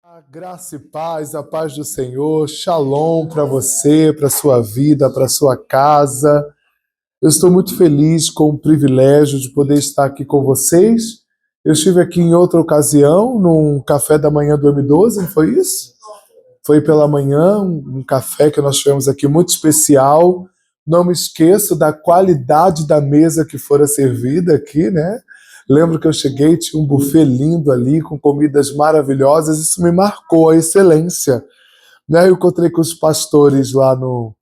A graça e paz, a paz do Senhor, shalom para você, para sua vida, para sua casa. Eu estou muito feliz com o privilégio de poder estar aqui com vocês. Eu estive aqui em outra ocasião, num café da manhã do M12, não foi isso? Foi pela manhã, um café que nós tivemos aqui muito especial. Não me esqueço da qualidade da mesa que fora servida aqui, né? Lembro que eu cheguei, tinha um buffet lindo ali, com comidas maravilhosas, isso me marcou a excelência, né? Eu encontrei com os pastores lá no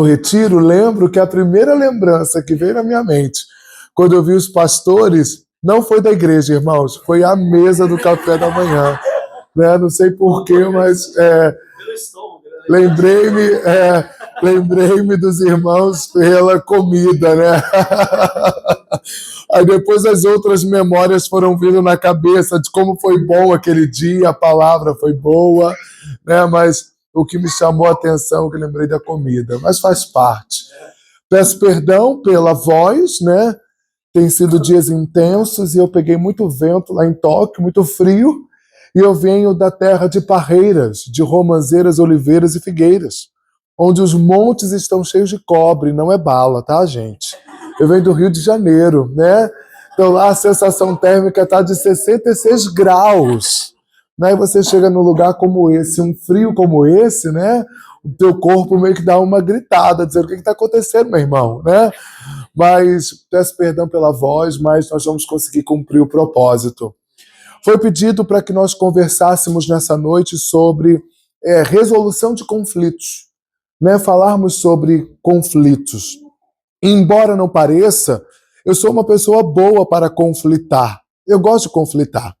retiro, lembro que a primeira lembrança que veio na minha mente, quando eu vi os pastores, não foi da igreja, irmãos, foi a mesa do café da manhã, né? Não sei porquê, mas lembrei-me dos irmãos pela comida, né? Aí depois as outras memórias foram vindo na cabeça de como foi bom aquele dia, a palavra foi boa, né? Mas o que me chamou a atenção, que eu lembrei da comida, mas faz parte. Peço perdão pela voz, né? Tem sido dias intensos e eu peguei muito vento lá em Tóquio, muito frio, e eu venho da terra de parreiras, de romãzeiras, oliveiras e figueiras, onde os montes estão cheios de cobre, não é bala, tá, gente? Eu venho do Rio de Janeiro, né? Então lá a sensação térmica está de 66 graus, né? E você chega num lugar como esse, um frio como esse, né? O teu corpo meio que dá uma gritada, dizendo o que está acontecendo, meu irmão, né? Mas peço perdão pela voz, mas nós vamos conseguir cumprir o propósito. Foi pedido para que nós conversássemos nessa noite sobre resolução de conflitos, né? Falarmos sobre conflitos. Embora não pareça, eu sou uma pessoa boa para conflitar. Eu gosto de conflitar.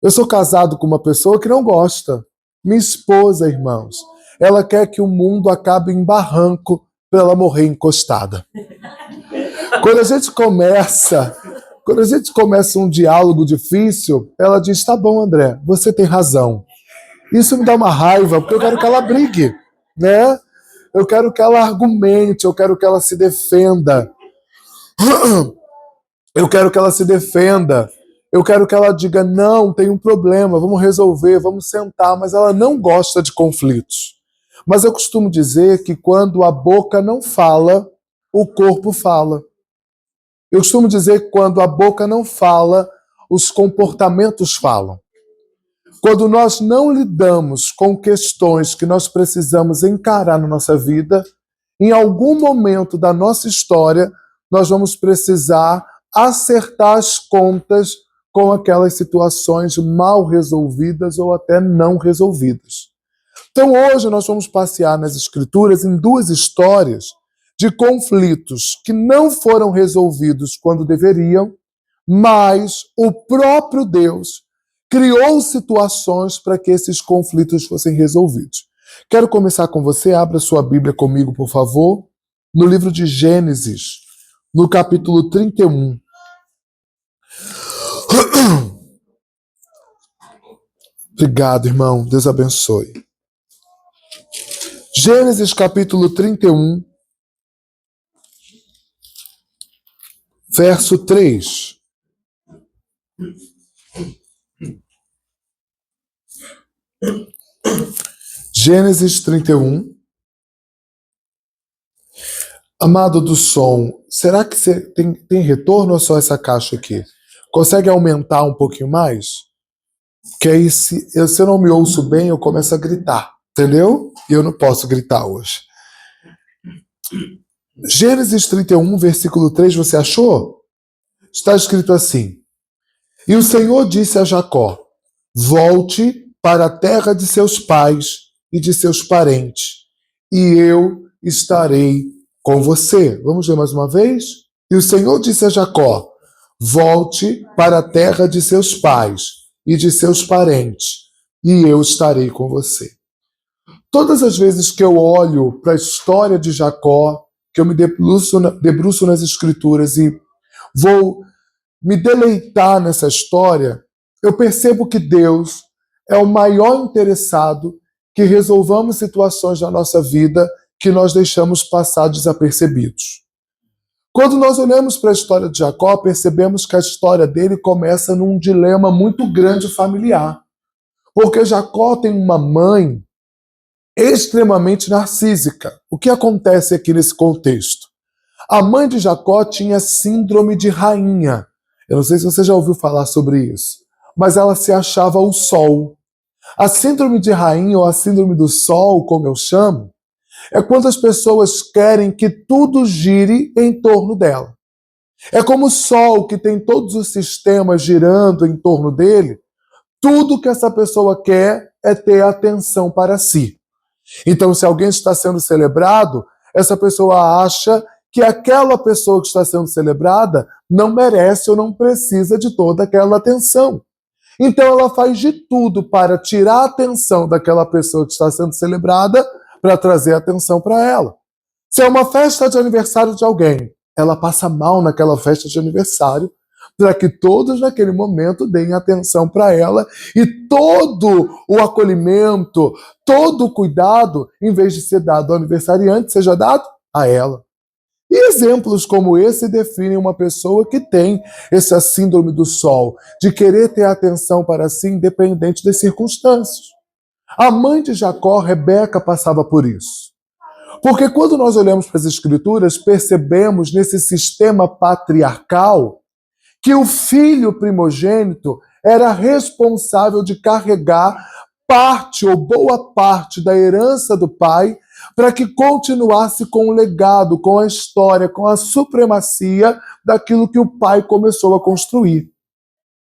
Eu sou casado com uma pessoa que não gosta. Minha esposa, irmãos, ela quer que o mundo acabe em barranco para ela morrer encostada. Quando a gente começa um diálogo difícil, ela diz: tá bom, André, você tem razão. Isso me dá uma raiva, porque eu quero que ela brigue, né? Eu quero que ela argumente, eu quero que ela se defenda. Eu quero que ela se defenda. Eu quero que ela diga: não, tem um problema, vamos resolver, vamos sentar. Mas ela não gosta de conflitos. Mas eu costumo dizer que quando a boca não fala, o corpo fala. Eu costumo dizer que quando a boca não fala, os comportamentos falam. Quando nós não lidamos com questões que nós precisamos encarar na nossa vida, em algum momento da nossa história, nós vamos precisar acertar as contas com aquelas situações mal resolvidas ou até não resolvidas. Então hoje nós vamos passear nas Escrituras em duas histórias de conflitos que não foram resolvidos quando deveriam, mas o próprio Deus criou situações para que esses conflitos fossem resolvidos. Quero começar com você, abra sua Bíblia comigo, por favor, no livro de Gênesis, no capítulo 31. Obrigado, irmão, Deus abençoe. Gênesis capítulo 31, verso 3. Gênesis 31. Amado do som, será que você tem retorno ou só essa caixa aqui? Consegue aumentar um pouquinho mais? Que aí, se eu não me ouço bem, eu começo a gritar, entendeu? E eu não posso gritar hoje. Gênesis 31, versículo 3, você achou? Está escrito assim: e o Senhor disse a Jacó: volte para a terra de seus pais e de seus parentes, e eu estarei com você. Vamos ver mais uma vez? E o Senhor disse a Jacó: volte para a terra de seus pais e de seus parentes, e eu estarei com você. Todas as vezes que eu olho para a história de Jacó, que eu me debruço nas Escrituras e vou me deleitar nessa história, eu percebo que Deus é o maior interessado que resolvamos situações da nossa vida que nós deixamos passar desapercebidos. Quando nós olhamos para a história de Jacó, percebemos que a história dele começa num dilema muito grande familiar. Porque Jacó tem uma mãe extremamente narcísica. O que acontece aqui nesse contexto? A mãe de Jacó tinha síndrome de rainha. Eu não sei se você já ouviu falar sobre isso, mas ela se achava o sol. A síndrome de rainha, ou a síndrome do sol, como eu chamo, é quando as pessoas querem que tudo gire em torno dela. É como o sol, que tem todos os sistemas girando em torno dele. Tudo que essa pessoa quer é ter atenção para si. Então, se alguém está sendo celebrado, essa pessoa acha que aquela pessoa que está sendo celebrada não merece ou não precisa de toda aquela atenção. Então, ela faz de tudo para tirar a atenção daquela pessoa que está sendo celebrada para trazer atenção para ela. Se é uma festa de aniversário de alguém, ela passa mal naquela festa de aniversário para que todos naquele momento deem atenção para ela e todo o acolhimento, todo o cuidado, em vez de ser dado ao aniversariante, seja dado a ela. E exemplos como esse definem uma pessoa que tem essa síndrome do sol, de querer ter atenção para si independente das circunstâncias. A mãe de Jacó, Rebeca, passava por isso. Porque quando nós olhamos para as Escrituras, percebemos nesse sistema patriarcal que o filho primogênito era responsável de carregar parte ou boa parte da herança do pai para que continuasse com o legado, com a história, com a supremacia daquilo que o pai começou a construir.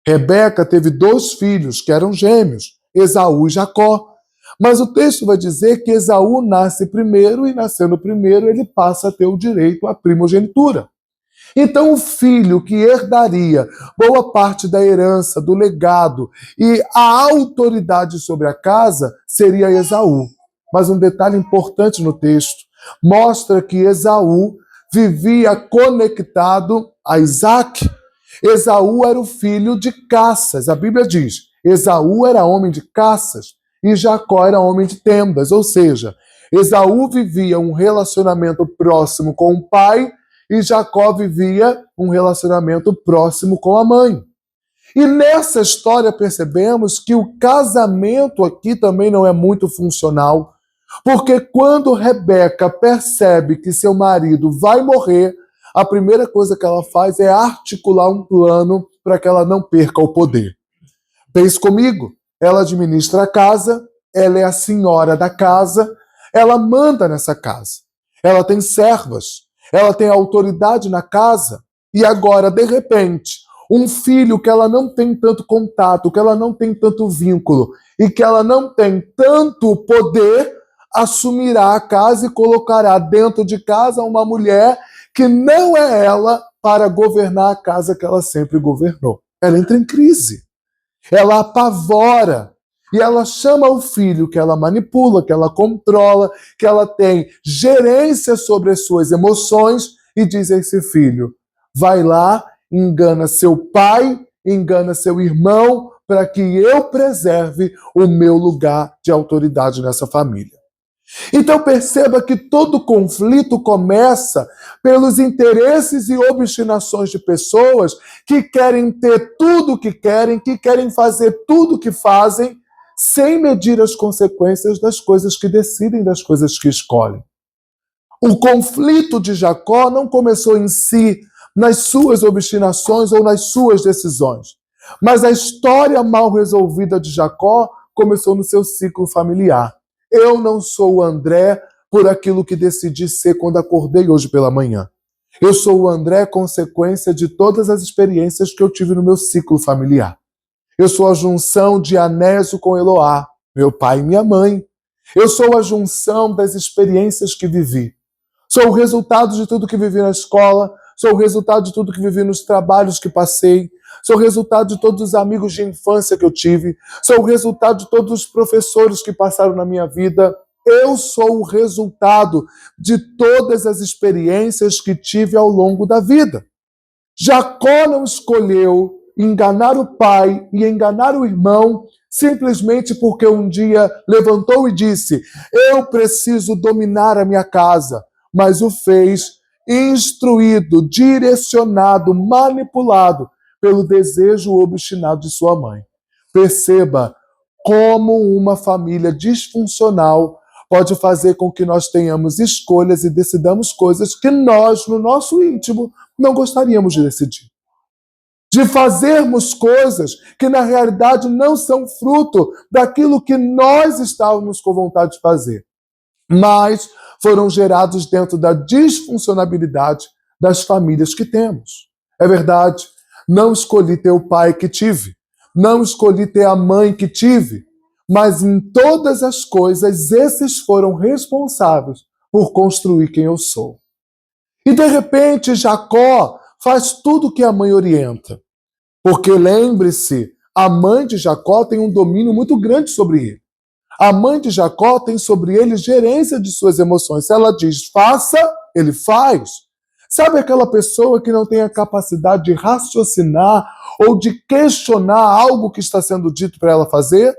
Rebeca teve 2 filhos que eram gêmeos, Esaú e Jacó. Mas o texto vai dizer que Esaú nasce primeiro e, nascendo primeiro, ele passa a ter o direito à primogenitura. Então, o filho que herdaria boa parte da herança, do legado e a autoridade sobre a casa seria Esaú. Mas um detalhe importante no texto mostra que Esaú vivia conectado a Isaac. Esaú era o filho de caças. A Bíblia diz: Esaú era homem de caças e Jacó era homem de tendas. Ou seja, Esaú vivia um relacionamento próximo com o pai e Jacó vivia um relacionamento próximo com a mãe. E nessa história percebemos que o casamento aqui também não é muito funcional, porque quando Rebeca percebe que seu marido vai morrer, a primeira coisa que ela faz é articular um plano para que ela não perca o poder. Pense comigo, ela administra a casa, ela é a senhora da casa, ela manda nessa casa, ela tem servas, ela tem autoridade na casa, e agora, de repente, um filho que ela não tem tanto contato, que ela não tem tanto vínculo e que ela não tem tanto poder, assumirá a casa e colocará dentro de casa uma mulher que não é ela para governar a casa que ela sempre governou. Ela entra em crise, ela apavora. E ela chama o filho que ela manipula, que ela controla, que ela tem gerência sobre as suas emoções e diz a esse filho: vai lá, engana seu pai, engana seu irmão, para que eu preserve o meu lugar de autoridade nessa família. Então perceba que todo conflito começa pelos interesses e obstinações de pessoas que querem ter tudo o que querem fazer tudo o que fazem, sem medir as consequências das coisas que decidem, das coisas que escolhem. O conflito de Jacó não começou em si, nas suas obstinações ou nas suas decisões, mas a história mal resolvida de Jacó começou no seu ciclo familiar. Eu não sou o André por aquilo que decidi ser quando acordei hoje pela manhã. Eu sou o André consequência de todas as experiências que eu tive no meu ciclo familiar. Eu sou a junção de Anésio com Eloá, meu pai e minha mãe. Eu sou a junção das experiências que vivi. Sou o resultado de tudo que vivi na escola, sou o resultado de tudo que vivi nos trabalhos que passei, sou o resultado de todos os amigos de infância que eu tive, sou o resultado de todos os professores que passaram na minha vida. Eu sou o resultado de todas as experiências que tive ao longo da vida. Jacó não escolheu enganar o pai e enganar o irmão simplesmente porque um dia levantou e disse: eu preciso dominar a minha casa, mas o fez instruído, direcionado, manipulado pelo desejo obstinado de sua mãe. Perceba como uma família disfuncional pode fazer com que nós tenhamos escolhas e decidamos coisas que nós, no nosso íntimo, não gostaríamos de decidir. De fazermos coisas que, na realidade, não são fruto daquilo que nós estávamos com vontade de fazer, mas foram gerados dentro da disfuncionalidade das famílias que temos. É verdade, não escolhi ter o pai que tive, não escolhi ter a mãe que tive, mas em todas as coisas, esses foram responsáveis por construir quem eu sou. E de repente, Jacó faz tudo o que a mãe orienta. Porque lembre-se, a mãe de Jacó tem um domínio muito grande sobre ele. A mãe de Jacó tem sobre ele gerência de suas emoções. Se ela diz faça, ele faz. Sabe aquela pessoa que não tem a capacidade de raciocinar ou de questionar algo que está sendo dito para ela fazer?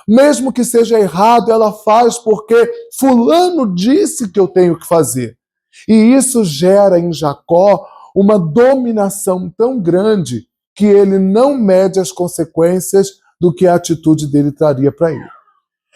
Mesmo que seja errado, ela faz porque fulano disse que eu tenho que fazer. E isso gera em Jacó uma dominação tão grande que ele não mede as consequências do que a atitude dele traria para ele.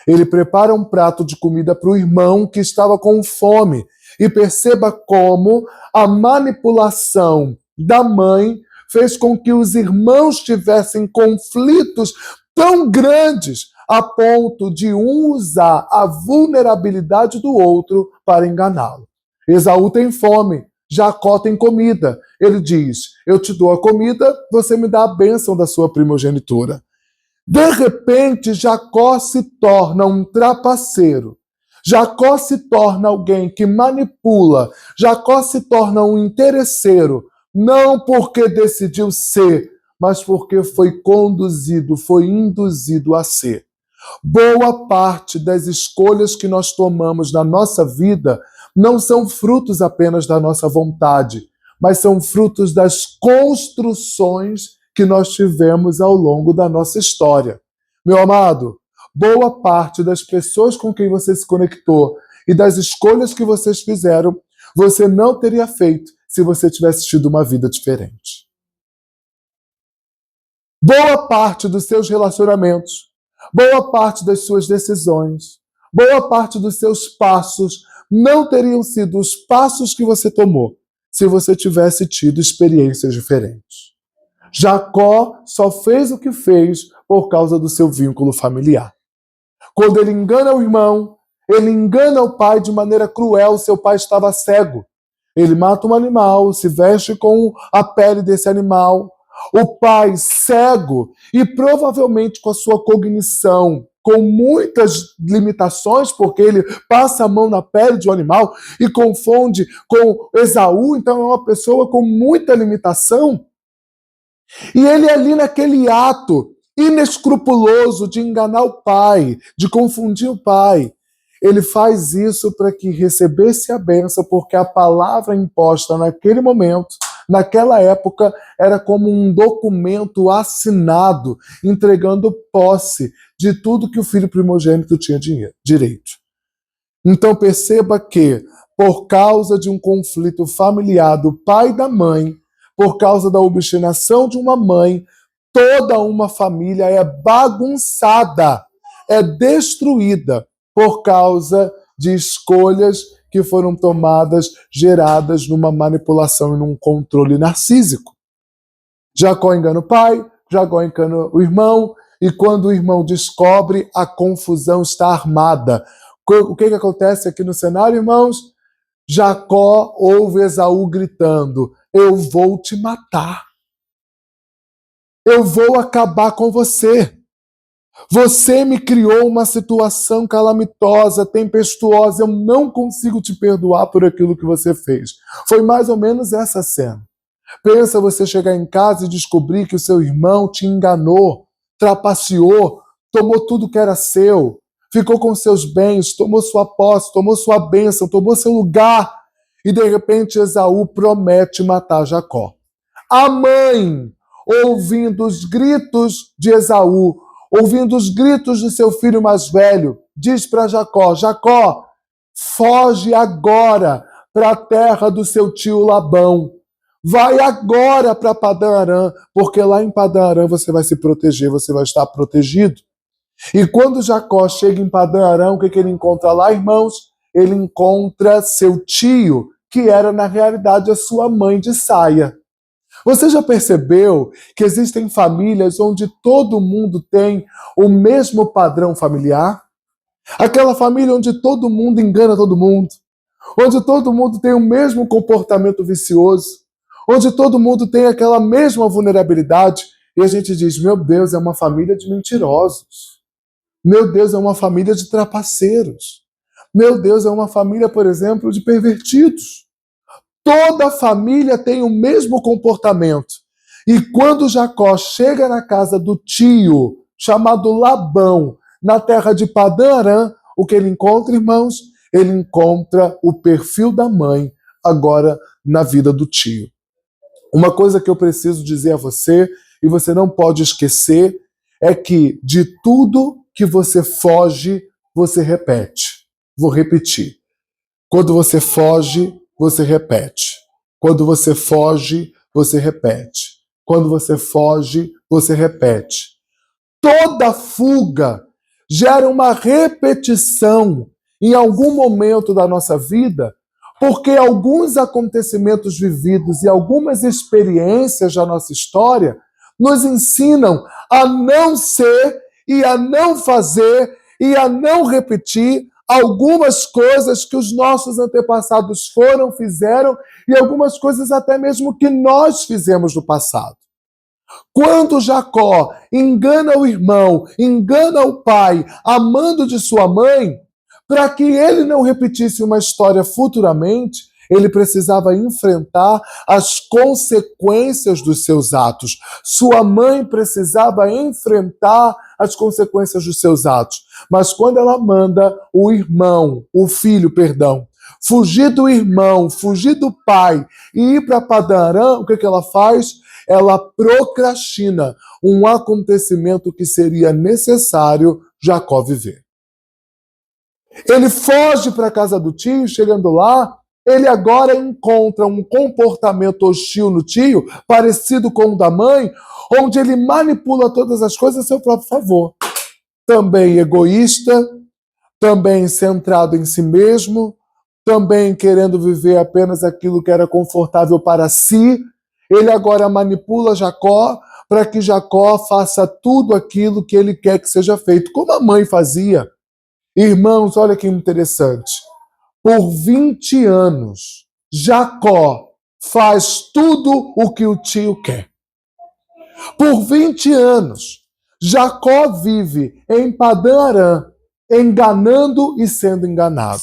Ele prepara um prato de comida para o irmão que estava com fome. E perceba como a manipulação da mãe fez com que os irmãos tivessem conflitos tão grandes a ponto de um usar a vulnerabilidade do outro para enganá-lo. Esaú tem fome, Jacó tem comida. Ele diz, eu te dou a comida, você me dá a bênção da sua primogenitura. De repente, Jacó se torna um trapaceiro. Jacó se torna alguém que manipula. Jacó se torna um interesseiro. Não porque decidiu ser, mas porque foi conduzido, foi induzido a ser. Boa parte das escolhas que nós tomamos na nossa vida não são frutos apenas da nossa vontade, mas são frutos das construções que nós tivemos ao longo da nossa história. Meu amado, boa parte das pessoas com quem você se conectou e das escolhas que vocês fizeram, você não teria feito se você tivesse tido uma vida diferente. Boa parte dos seus relacionamentos, boa parte das suas decisões, boa parte dos seus passos não teriam sido os passos que você tomou se você tivesse tido experiências diferentes. Jacó só fez o que fez por causa do seu vínculo familiar. Quando ele engana o irmão, ele engana o pai de maneira cruel, seu pai estava cego. Ele mata um animal, se veste com a pele desse animal. O pai cego e provavelmente com a sua cognição, com muitas limitações, porque ele passa a mão na pele de um animal e confunde com Esaú, então é uma pessoa com muita limitação. E ele ali naquele ato inescrupuloso de enganar o pai, de confundir o pai, ele faz isso para que recebesse a bênção, porque a palavra imposta naquele momento, naquela época, era como um documento assinado, entregando posse de tudo que o filho primogênito tinha direito. Então perceba que, por causa de um conflito familiar do pai e da mãe, por causa da obstinação de uma mãe, toda uma família é bagunçada, é destruída por causa de escolhas que foram tomadas, geradas numa manipulação e num controle narcísico. Jacó engana o pai, Jacó engana o irmão, e quando o irmão descobre, a confusão está armada. O que acontece aqui no cenário, irmãos? Jacó ouve Esaú gritando, eu vou te matar. Eu vou acabar com você. Você me criou uma situação calamitosa, tempestuosa, eu não consigo te perdoar por aquilo que você fez. Foi mais ou menos essa cena. Pensa você chegar em casa e descobrir que o seu irmão te enganou, trapaceou, tomou tudo que era seu, ficou com seus bens, tomou sua posse, tomou sua bênção, tomou seu lugar, e de repente Esaú promete matar Jacó. A mãe, ouvindo os gritos de Esaú, ouvindo os gritos de seu filho mais velho, diz para Jacó, Jacó, foge agora para a terra do seu tio Labão. Vai agora para Padã Arã, porque lá em Padã Arã você vai se proteger, você vai estar protegido. E quando Jacó chega em Padã Arã, o que ele encontra lá, irmãos? Ele encontra seu tio, que era, na realidade, a sua mãe de saia. Você já percebeu que existem famílias onde todo mundo tem o mesmo padrão familiar? Aquela família onde todo mundo engana todo mundo, onde todo mundo tem o mesmo comportamento vicioso, onde todo mundo tem aquela mesma vulnerabilidade, e a gente diz, meu Deus, é uma família de mentirosos. Meu Deus, é uma família de trapaceiros. Meu Deus, é uma família, por exemplo, de pervertidos. Toda família tem o mesmo comportamento. E quando Jacó chega na casa do tio, chamado Labão, na terra de Padã Arã, o que ele encontra, irmãos? Ele encontra o perfil da mãe agora na vida do tio. Uma coisa que eu preciso dizer a você, e você não pode esquecer, é que de tudo que você foge, você repete. Vou repetir. Quando você foge, você repete. Quando você foge, você repete. Quando você foge, você repete. Toda fuga gera uma repetição em algum momento da nossa vida, porque alguns acontecimentos vividos e algumas experiências da nossa história nos ensinam a não ser e a não fazer e a não repetir algumas coisas que os nossos antepassados fizeram e algumas coisas até mesmo que nós fizemos no passado. Quando Jacó engana o irmão, engana o pai, amando de sua mãe, para que ele não repetisse uma história futuramente, ele precisava enfrentar as consequências dos seus atos. Sua mãe precisava enfrentar as consequências dos seus atos. Mas quando ela manda o filho, fugir do irmão, fugir do pai e ir para Padã Arã, o que ela faz? Ela procrastina um acontecimento que seria necessário Jacó viver. Ele foge para a casa do tio, chegando lá, ele agora encontra um comportamento hostil no tio, parecido com o da mãe, onde ele manipula todas as coisas a seu próprio favor. Também egoísta, também centrado em si mesmo, também querendo viver apenas aquilo que era confortável para si. Ele agora manipula Jacó para que Jacó faça tudo aquilo que ele quer que seja feito, como a mãe fazia. Irmãos, olha que interessante. Por 20 anos, Jacó faz tudo o que o tio quer. Por 20 anos, Jacó vive em Padã Arã, enganando e sendo enganado.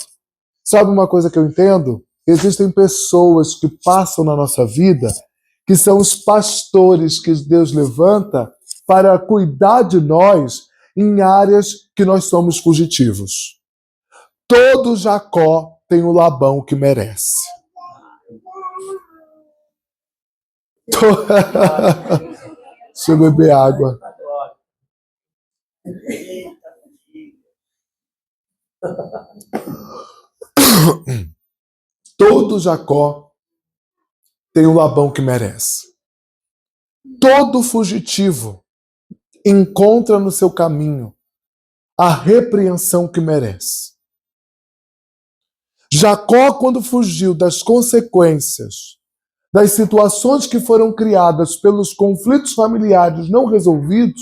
Sabe uma coisa que eu entendo? Existem pessoas que passam na nossa vida que são os pastores que Deus levanta para cuidar de nós em áreas que nós somos fugitivos. Todo Jacó tem o Labão que merece. Deixa eu beber água. Todo Jacó tem o Labão que merece. Todo fugitivo encontra no seu caminho a repreensão que merece. Jacó, quando fugiu das consequências, das situações que foram criadas pelos conflitos familiares não resolvidos,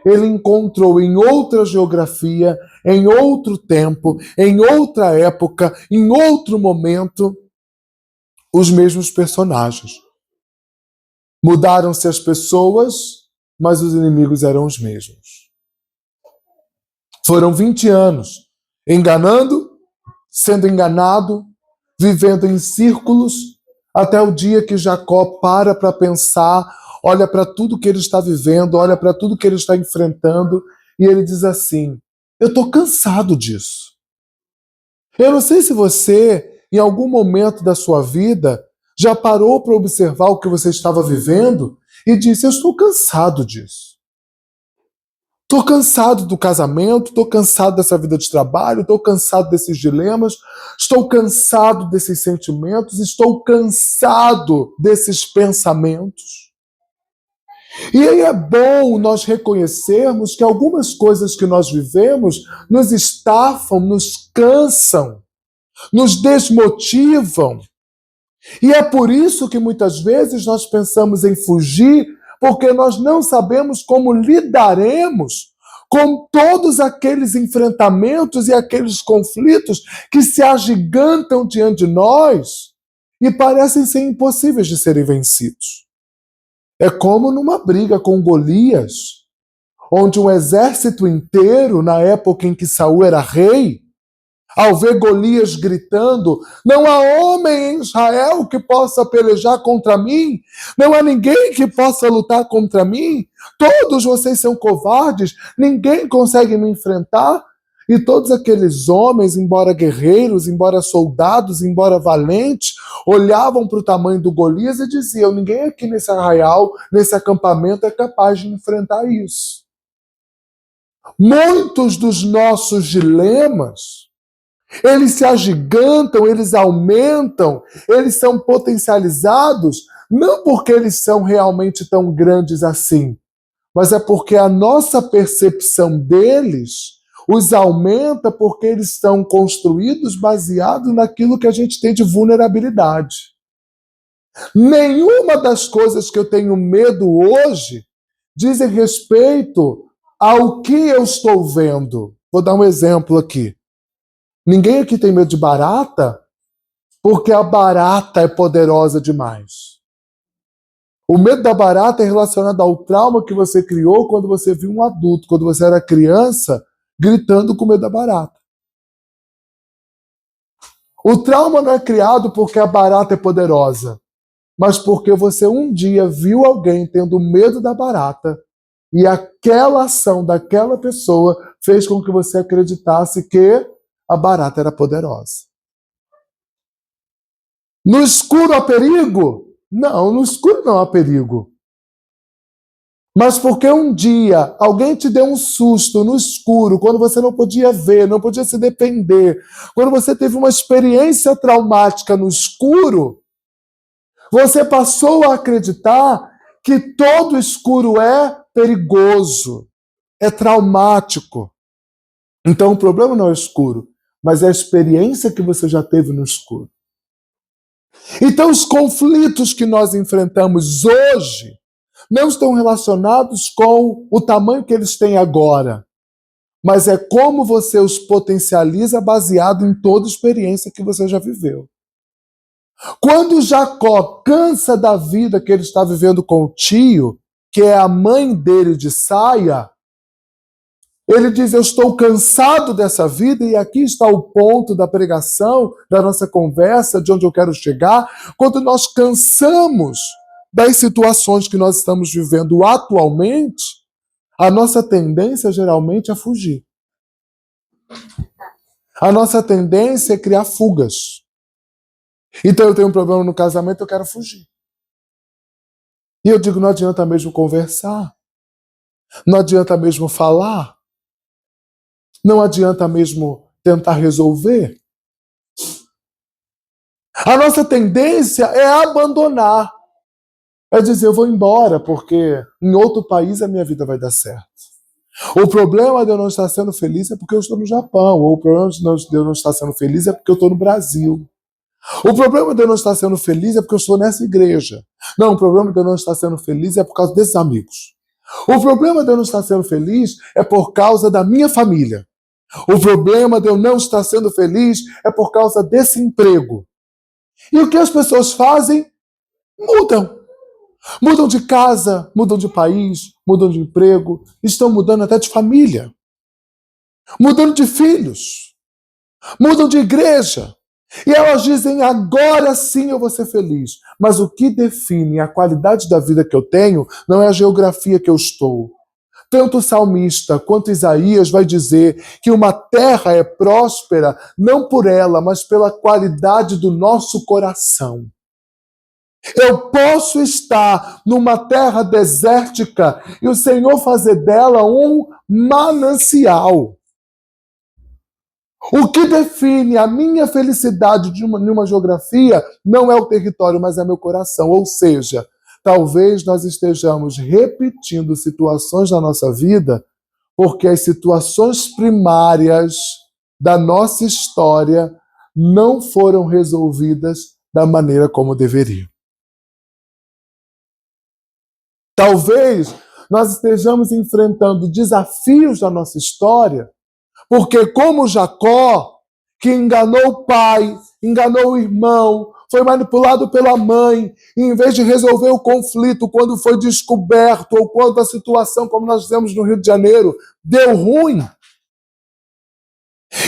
ele encontrou em outra geografia, em outro tempo, em outra época, em outro momento, os mesmos personagens. Mudaram-se as pessoas, mas os inimigos eram os mesmos. Foram 20 anos enganando, sendo enganado, vivendo em círculos, até o dia que Jacó para pensar, olha para tudo que ele está vivendo, olha para tudo que ele está enfrentando, e ele diz assim, eu estou cansado disso. Eu não sei se você, em algum momento da sua vida, já parou para observar o que você estava vivendo e disse, eu estou cansado disso. Estou cansado do casamento, estou cansado dessa vida de trabalho, estou cansado desses dilemas, estou cansado desses sentimentos, estou cansado desses pensamentos. E aí é bom nós reconhecermos que algumas coisas que nós vivemos nos estafam, nos cansam, nos desmotivam. E é por isso que muitas vezes nós pensamos em fugir, porque nós não sabemos como lidaremos com todos aqueles enfrentamentos e aqueles conflitos que se agigantam diante de nós e parecem ser impossíveis de serem vencidos. É como numa briga com Golias, onde um exército inteiro, na época em que Saul era rei, ao ver Golias gritando: não há homem em Israel que possa pelejar contra mim, não há ninguém que possa lutar contra mim, todos vocês são covardes, ninguém consegue me enfrentar. E todos aqueles homens, embora guerreiros, embora soldados, embora valentes, olhavam para o tamanho do Golias e diziam: ninguém aqui nesse arraial, nesse acampamento é capaz de enfrentar isso. Muitos dos nossos dilemas, eles se agigantam, eles aumentam, eles são potencializados, não porque eles são realmente tão grandes assim, mas é porque a nossa percepção deles os aumenta, porque eles estão construídos baseados naquilo que a gente tem de vulnerabilidade. Nenhuma das coisas que eu tenho medo hoje dizem respeito ao que eu estou vendo. Vou dar um exemplo aqui. Ninguém aqui tem medo de barata, porque a barata é poderosa demais. O medo da barata é relacionado ao trauma que você criou quando você viu um adulto, quando você era criança, gritando com medo da barata. O trauma não é criado porque a barata é poderosa, mas porque você um dia viu alguém tendo medo da barata e aquela ação daquela pessoa fez com que você acreditasse que a barata era poderosa. No escuro há perigo? Não, no escuro não há perigo. Mas porque um dia alguém te deu um susto no escuro, quando você não podia ver, não podia se defender, quando você teve uma experiência traumática no escuro, você passou a acreditar que todo escuro é perigoso, é traumático. Então o problema não é o escuro, mas é a experiência que você já teve no escuro. Então os conflitos que nós enfrentamos hoje não estão relacionados com o tamanho que eles têm agora, mas é como você os potencializa baseado em toda a experiência que você já viveu. Quando Jacó cansa da vida que ele está vivendo com o tio, que é a mãe dele de saia, ele diz: eu estou cansado dessa vida, e aqui está o ponto da pregação, da nossa conversa, de onde eu quero chegar. Quando nós cansamos das situações que nós estamos vivendo atualmente, a nossa tendência geralmente é fugir. A nossa tendência é criar fugas. Então eu tenho um problema no casamento, eu quero fugir. E eu digo: não adianta mesmo conversar, não adianta mesmo falar, não adianta mesmo tentar resolver. A nossa tendência é abandonar. É dizer: eu vou embora, porque em outro país a minha vida vai dar certo. O problema de eu não estar sendo feliz é porque eu estou no Japão. Ou o problema de eu não estar sendo feliz é porque eu estou no Brasil. O problema de eu não estar sendo feliz é porque eu estou nessa igreja. Não, o problema de eu não estar sendo feliz é por causa desses amigos. O problema de eu não estar sendo feliz é por causa da minha família. O problema de eu não estar sendo feliz é por causa desse emprego. E o que as pessoas fazem? Mudam. Mudam de casa, mudam de país, mudam de emprego, estão mudando até de família, mudando de filhos, mudam de igreja. E elas dizem: agora sim eu vou ser feliz. Mas o que define a qualidade da vida que eu tenho não é a geografia que eu estou. Tanto o salmista quanto Isaías vai dizer que uma terra é próspera não por ela, mas pela qualidade do nosso coração. Eu posso estar numa terra desértica e o Senhor fazer dela um manancial. O que define a minha felicidade numa geografia não é o território, mas é meu coração. Ou seja, talvez nós estejamos repetindo situações da nossa vida porque as situações primárias da nossa história não foram resolvidas da maneira como deveriam. Talvez nós estejamos enfrentando desafios da nossa história, porque como Jacó, que enganou o pai, enganou o irmão, foi manipulado pela mãe, e em vez de resolver o conflito quando foi descoberto, ou quando a situação, como nós fizemos no Rio de Janeiro, deu ruim,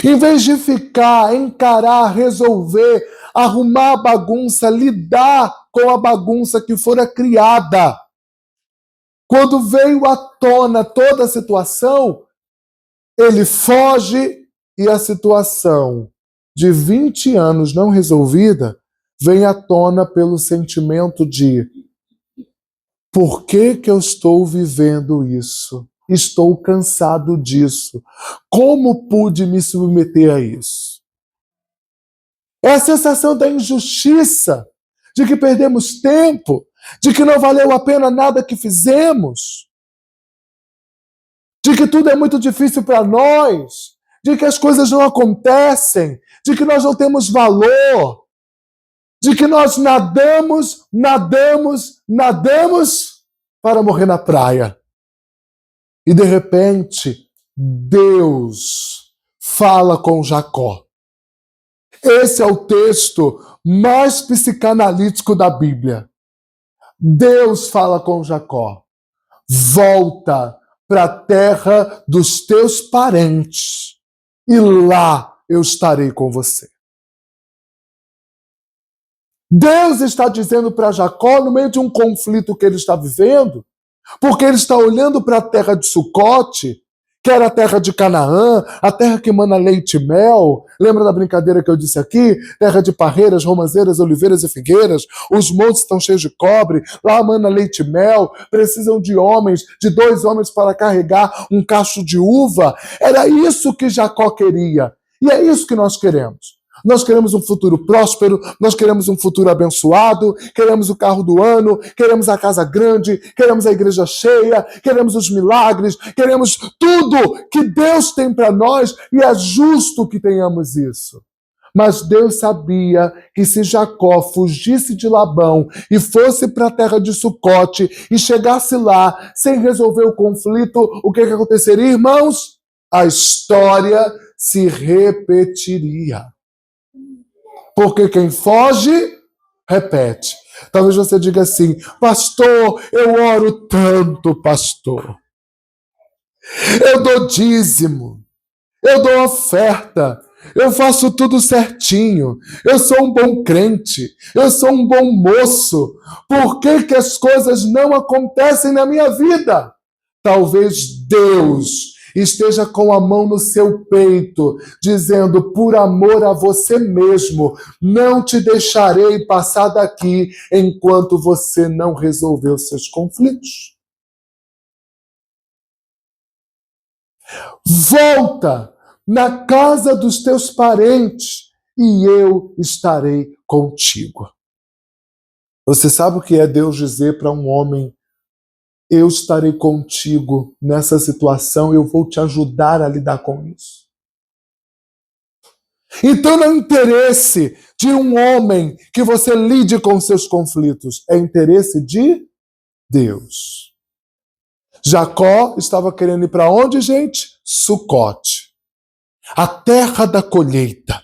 em vez de ficar, encarar, resolver, arrumar a bagunça, lidar com a bagunça que fora criada, quando veio à tona toda a situação, ele foge e a situação de 20 anos não resolvida vem à tona pelo sentimento de por que eu estou vivendo isso? Estou cansado disso. Como pude me submeter a isso? É a sensação da injustiça, de que perdemos tempo, de que não valeu a pena nada que fizemos, de que tudo é muito difícil para nós, de que as coisas não acontecem, de que nós não temos valor, de que nós nadamos para morrer na praia. E de repente, Deus fala com Jacó. Esse é o texto mais psicanalítico da Bíblia. Deus fala com Jacó. Volta para a terra dos teus parentes, e lá eu estarei com você. Deus está dizendo para Jacó, no meio de um conflito que ele está vivendo, porque ele está olhando para a terra de Sucote, que era a terra de Canaã, a terra que emana leite e mel. Lembra da brincadeira que eu disse aqui? Terra de parreiras, romazeiras, oliveiras e figueiras. Os montes estão cheios de cobre, lá emana leite e mel. Precisam de homens, de 2 homens para carregar um cacho de uva. Era isso que Jacó queria. E é isso que nós queremos. Nós queremos um futuro próspero, nós queremos um futuro abençoado, queremos o carro do ano, queremos a casa grande, queremos a igreja cheia, queremos os milagres, queremos tudo que Deus tem para nós, e é justo que tenhamos isso. Mas Deus sabia que se Jacó fugisse de Labão e fosse para a terra de Sucote e chegasse lá sem resolver o conflito, o que aconteceria, irmãos? A história se repetiria. Porque quem foge, repete. Talvez você diga assim, pastor, eu oro tanto, pastor. Eu dou dízimo, eu dou oferta, eu faço tudo certinho, eu sou um bom crente, eu sou um bom moço. Por que as coisas não acontecem na minha vida? Talvez Deus esteja com a mão no seu peito, dizendo, por amor a você mesmo, não te deixarei passar daqui enquanto você não resolver os seus conflitos. Volta na casa dos teus parentes e eu estarei contigo. Você sabe o que é Deus dizer para um homem, eu estarei contigo nessa situação, eu vou te ajudar a lidar com isso. Então não é interesse de um homem que você lide com seus conflitos, é interesse de Deus. Jacó estava querendo ir para onde, gente? Sucote, a terra da colheita.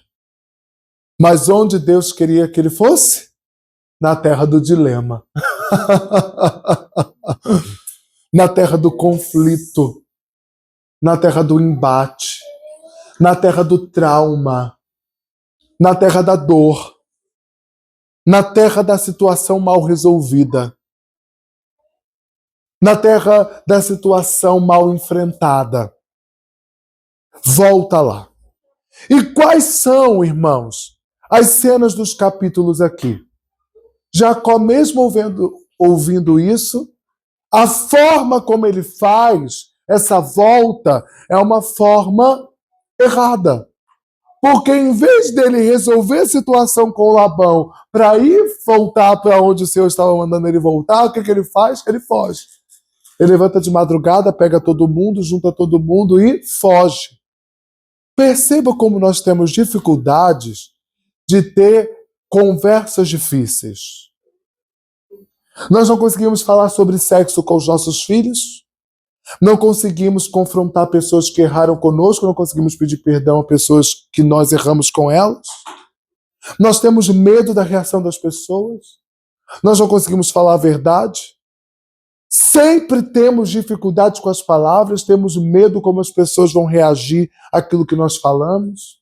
Mas onde Deus queria que ele fosse? Na terra do dilema. Na terra do conflito, na terra do embate, na terra do trauma, na terra da dor, na terra da situação mal resolvida, na terra da situação mal enfrentada. Volta lá. E quais são, irmãos, as cenas dos capítulos aqui? Jacó, mesmo ouvindo isso, a forma como ele faz essa volta é uma forma errada. Porque em vez dele resolver a situação com Labão para ir voltar para onde o Senhor estava mandando ele voltar, o que ele faz? Ele foge. Ele levanta de madrugada, pega todo mundo, junta todo mundo e foge. Perceba como nós temos dificuldades de ter conversas difíceis. Nós não conseguimos falar sobre sexo com os nossos filhos, não conseguimos confrontar pessoas que erraram conosco, não conseguimos pedir perdão a pessoas que nós erramos com elas. Nós temos medo da reação das pessoas, nós não conseguimos falar a verdade. Sempre temos dificuldades com as palavras, temos medo como as pessoas vão reagir àquilo que nós falamos.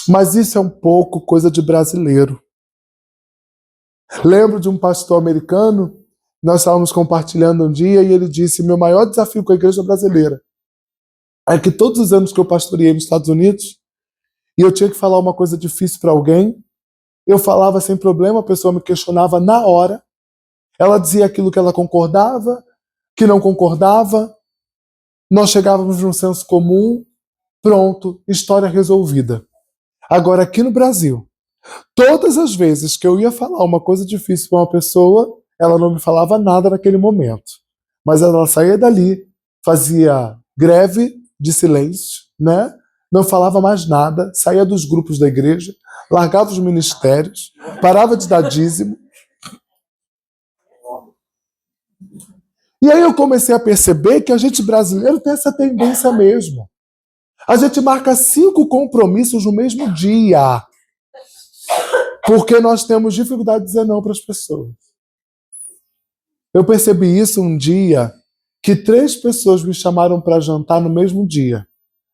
Mas isso é um pouco coisa de brasileiro. Lembro de um pastor americano, nós estávamos compartilhando um dia e ele disse: meu maior desafio com a igreja brasileira é que todos os anos que eu pastoreei nos Estados Unidos e eu tinha que falar uma coisa difícil para alguém, eu falava sem problema, a pessoa me questionava na hora, ela dizia aquilo que ela concordava, que não concordava, nós chegávamos num senso comum, pronto, história resolvida. Agora aqui no Brasil, todas as vezes que eu ia falar uma coisa difícil para uma pessoa, ela não me falava nada naquele momento. Mas ela saía dali, fazia greve de silêncio, né? Não falava mais nada, saía dos grupos da igreja, largava os ministérios, parava de dar dízimo. E aí eu comecei a perceber que a gente brasileiro tem essa tendência mesmo. A gente marca 5 compromissos no mesmo dia, porque nós temos dificuldade de dizer não para as pessoas. Eu percebi isso um dia, que 3 pessoas me chamaram para jantar no mesmo dia.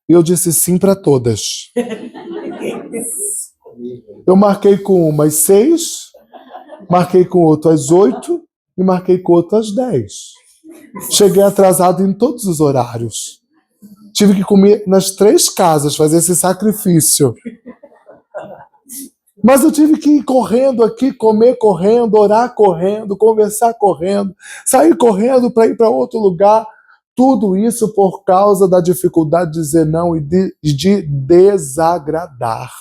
E eu disse sim para todas. Eu marquei com uma às 6, marquei com outra às 8 e marquei com outra às 10. Cheguei atrasado em todos os horários. Tive que comer nas 3 casas, fazer esse sacrifício. Mas eu tive que ir correndo aqui, comer correndo, orar correndo, conversar correndo, sair correndo para ir para outro lugar. Tudo isso por causa da dificuldade de dizer não e de desagradar.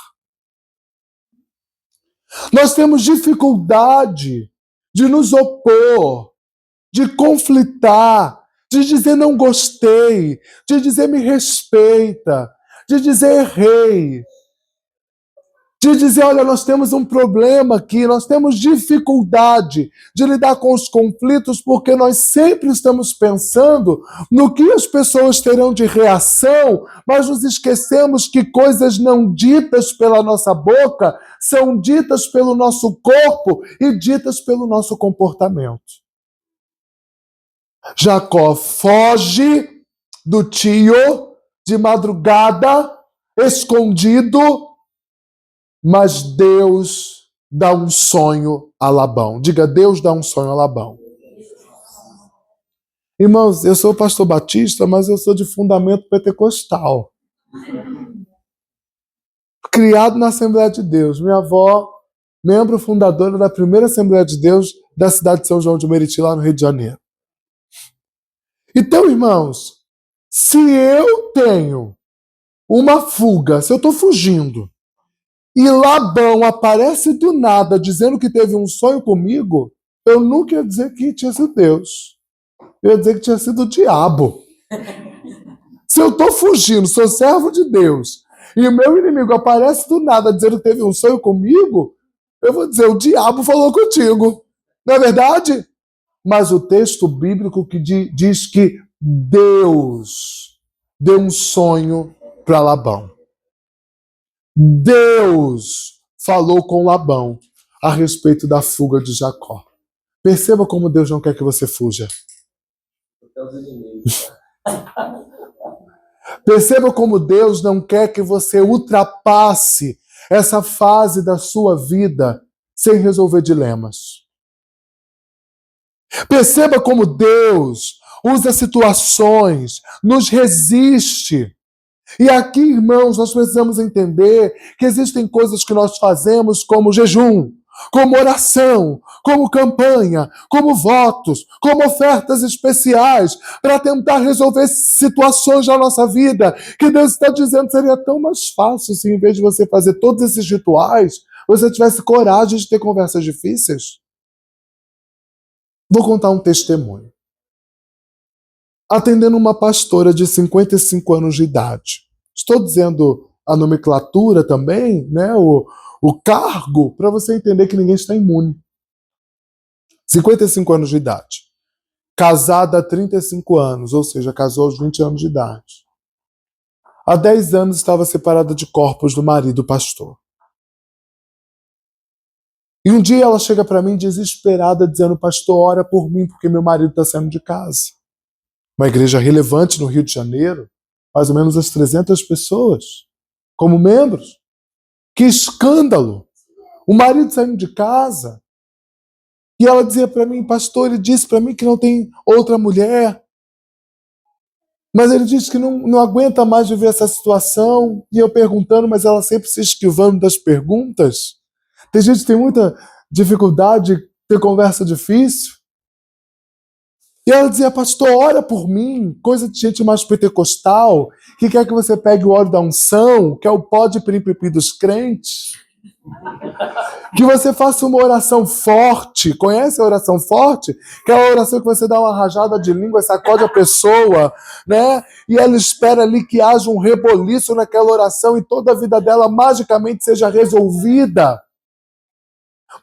Nós temos dificuldade de nos opor, de conflitar, de dizer não gostei, de dizer me respeita, de dizer errei, de dizer, olha, nós temos um problema aqui, nós temos dificuldade de lidar com os conflitos porque nós sempre estamos pensando no que as pessoas terão de reação, mas nos esquecemos que coisas não ditas pela nossa boca são ditas pelo nosso corpo e ditas pelo nosso comportamento. Jacó foge do tio de madrugada, escondido, mas Deus dá um sonho a Labão. Diga, Deus dá um sonho a Labão. Irmãos, eu sou pastor batista, mas eu sou de fundamento pentecostal. Criado na Assembleia de Deus. Minha avó, membro fundadora da primeira Assembleia de Deus da cidade de São João de Meriti, lá no Rio de Janeiro. Então, irmãos, se eu tenho uma fuga, se eu estou fugindo, e Labão aparece do nada dizendo que teve um sonho comigo, eu nunca ia dizer que tinha sido Deus. Eu ia dizer que tinha sido o diabo. Se eu estou fugindo, sou servo de Deus, e o meu inimigo aparece do nada dizendo que teve um sonho comigo, eu vou dizer, o diabo falou contigo. Não é verdade? Mas o texto bíblico que diz que Deus deu um sonho para Labão. Deus falou com Labão a respeito da fuga de Jacó. Perceba como Deus não quer que você fuja. Perceba como Deus não quer que você ultrapasse essa fase da sua vida sem resolver dilemas. Perceba como Deus usa situações, nos resiste. E aqui, irmãos, nós precisamos entender que existem coisas que nós fazemos como jejum, como oração, como campanha, como votos, como ofertas especiais, para tentar resolver situações da nossa vida, que Deus está dizendo que seria tão mais fácil se, em vez de você fazer todos esses rituais, você tivesse coragem de ter conversas difíceis. Vou contar um testemunho. Atendendo uma pastora de 55 anos de idade. Estou dizendo a nomenclatura também, né? O cargo, para você entender que ninguém está imune. 55 anos de idade. Casada há 35 anos, ou seja, casou aos 20 anos de idade. Há 10 anos estava separada de corpos do marido pastor. E um dia ela chega para mim desesperada, dizendo: pastor, ora por mim, porque meu marido está saindo de casa. Uma igreja relevante no Rio de Janeiro, mais ou menos as 300 pessoas, como membros. Que escândalo! O marido saindo de casa. E ela dizia para mim: pastor, ele disse para mim que não tem outra mulher, mas ele disse que não aguenta mais viver essa situação. E eu perguntando, mas ela sempre se esquivando das perguntas. Tem gente que tem muita dificuldade de ter conversa difícil. E ela dizia: pastor, ora por mim, coisa de gente mais pentecostal, que quer que você pegue o óleo da unção, que é o pó de piripipi dos crentes, que você faça uma oração forte. Conhece a oração forte? Que é a oração que você dá uma rajada de língua, sacode a pessoa, né? E ela espera ali que haja um reboliço naquela oração e toda a vida dela magicamente seja resolvida.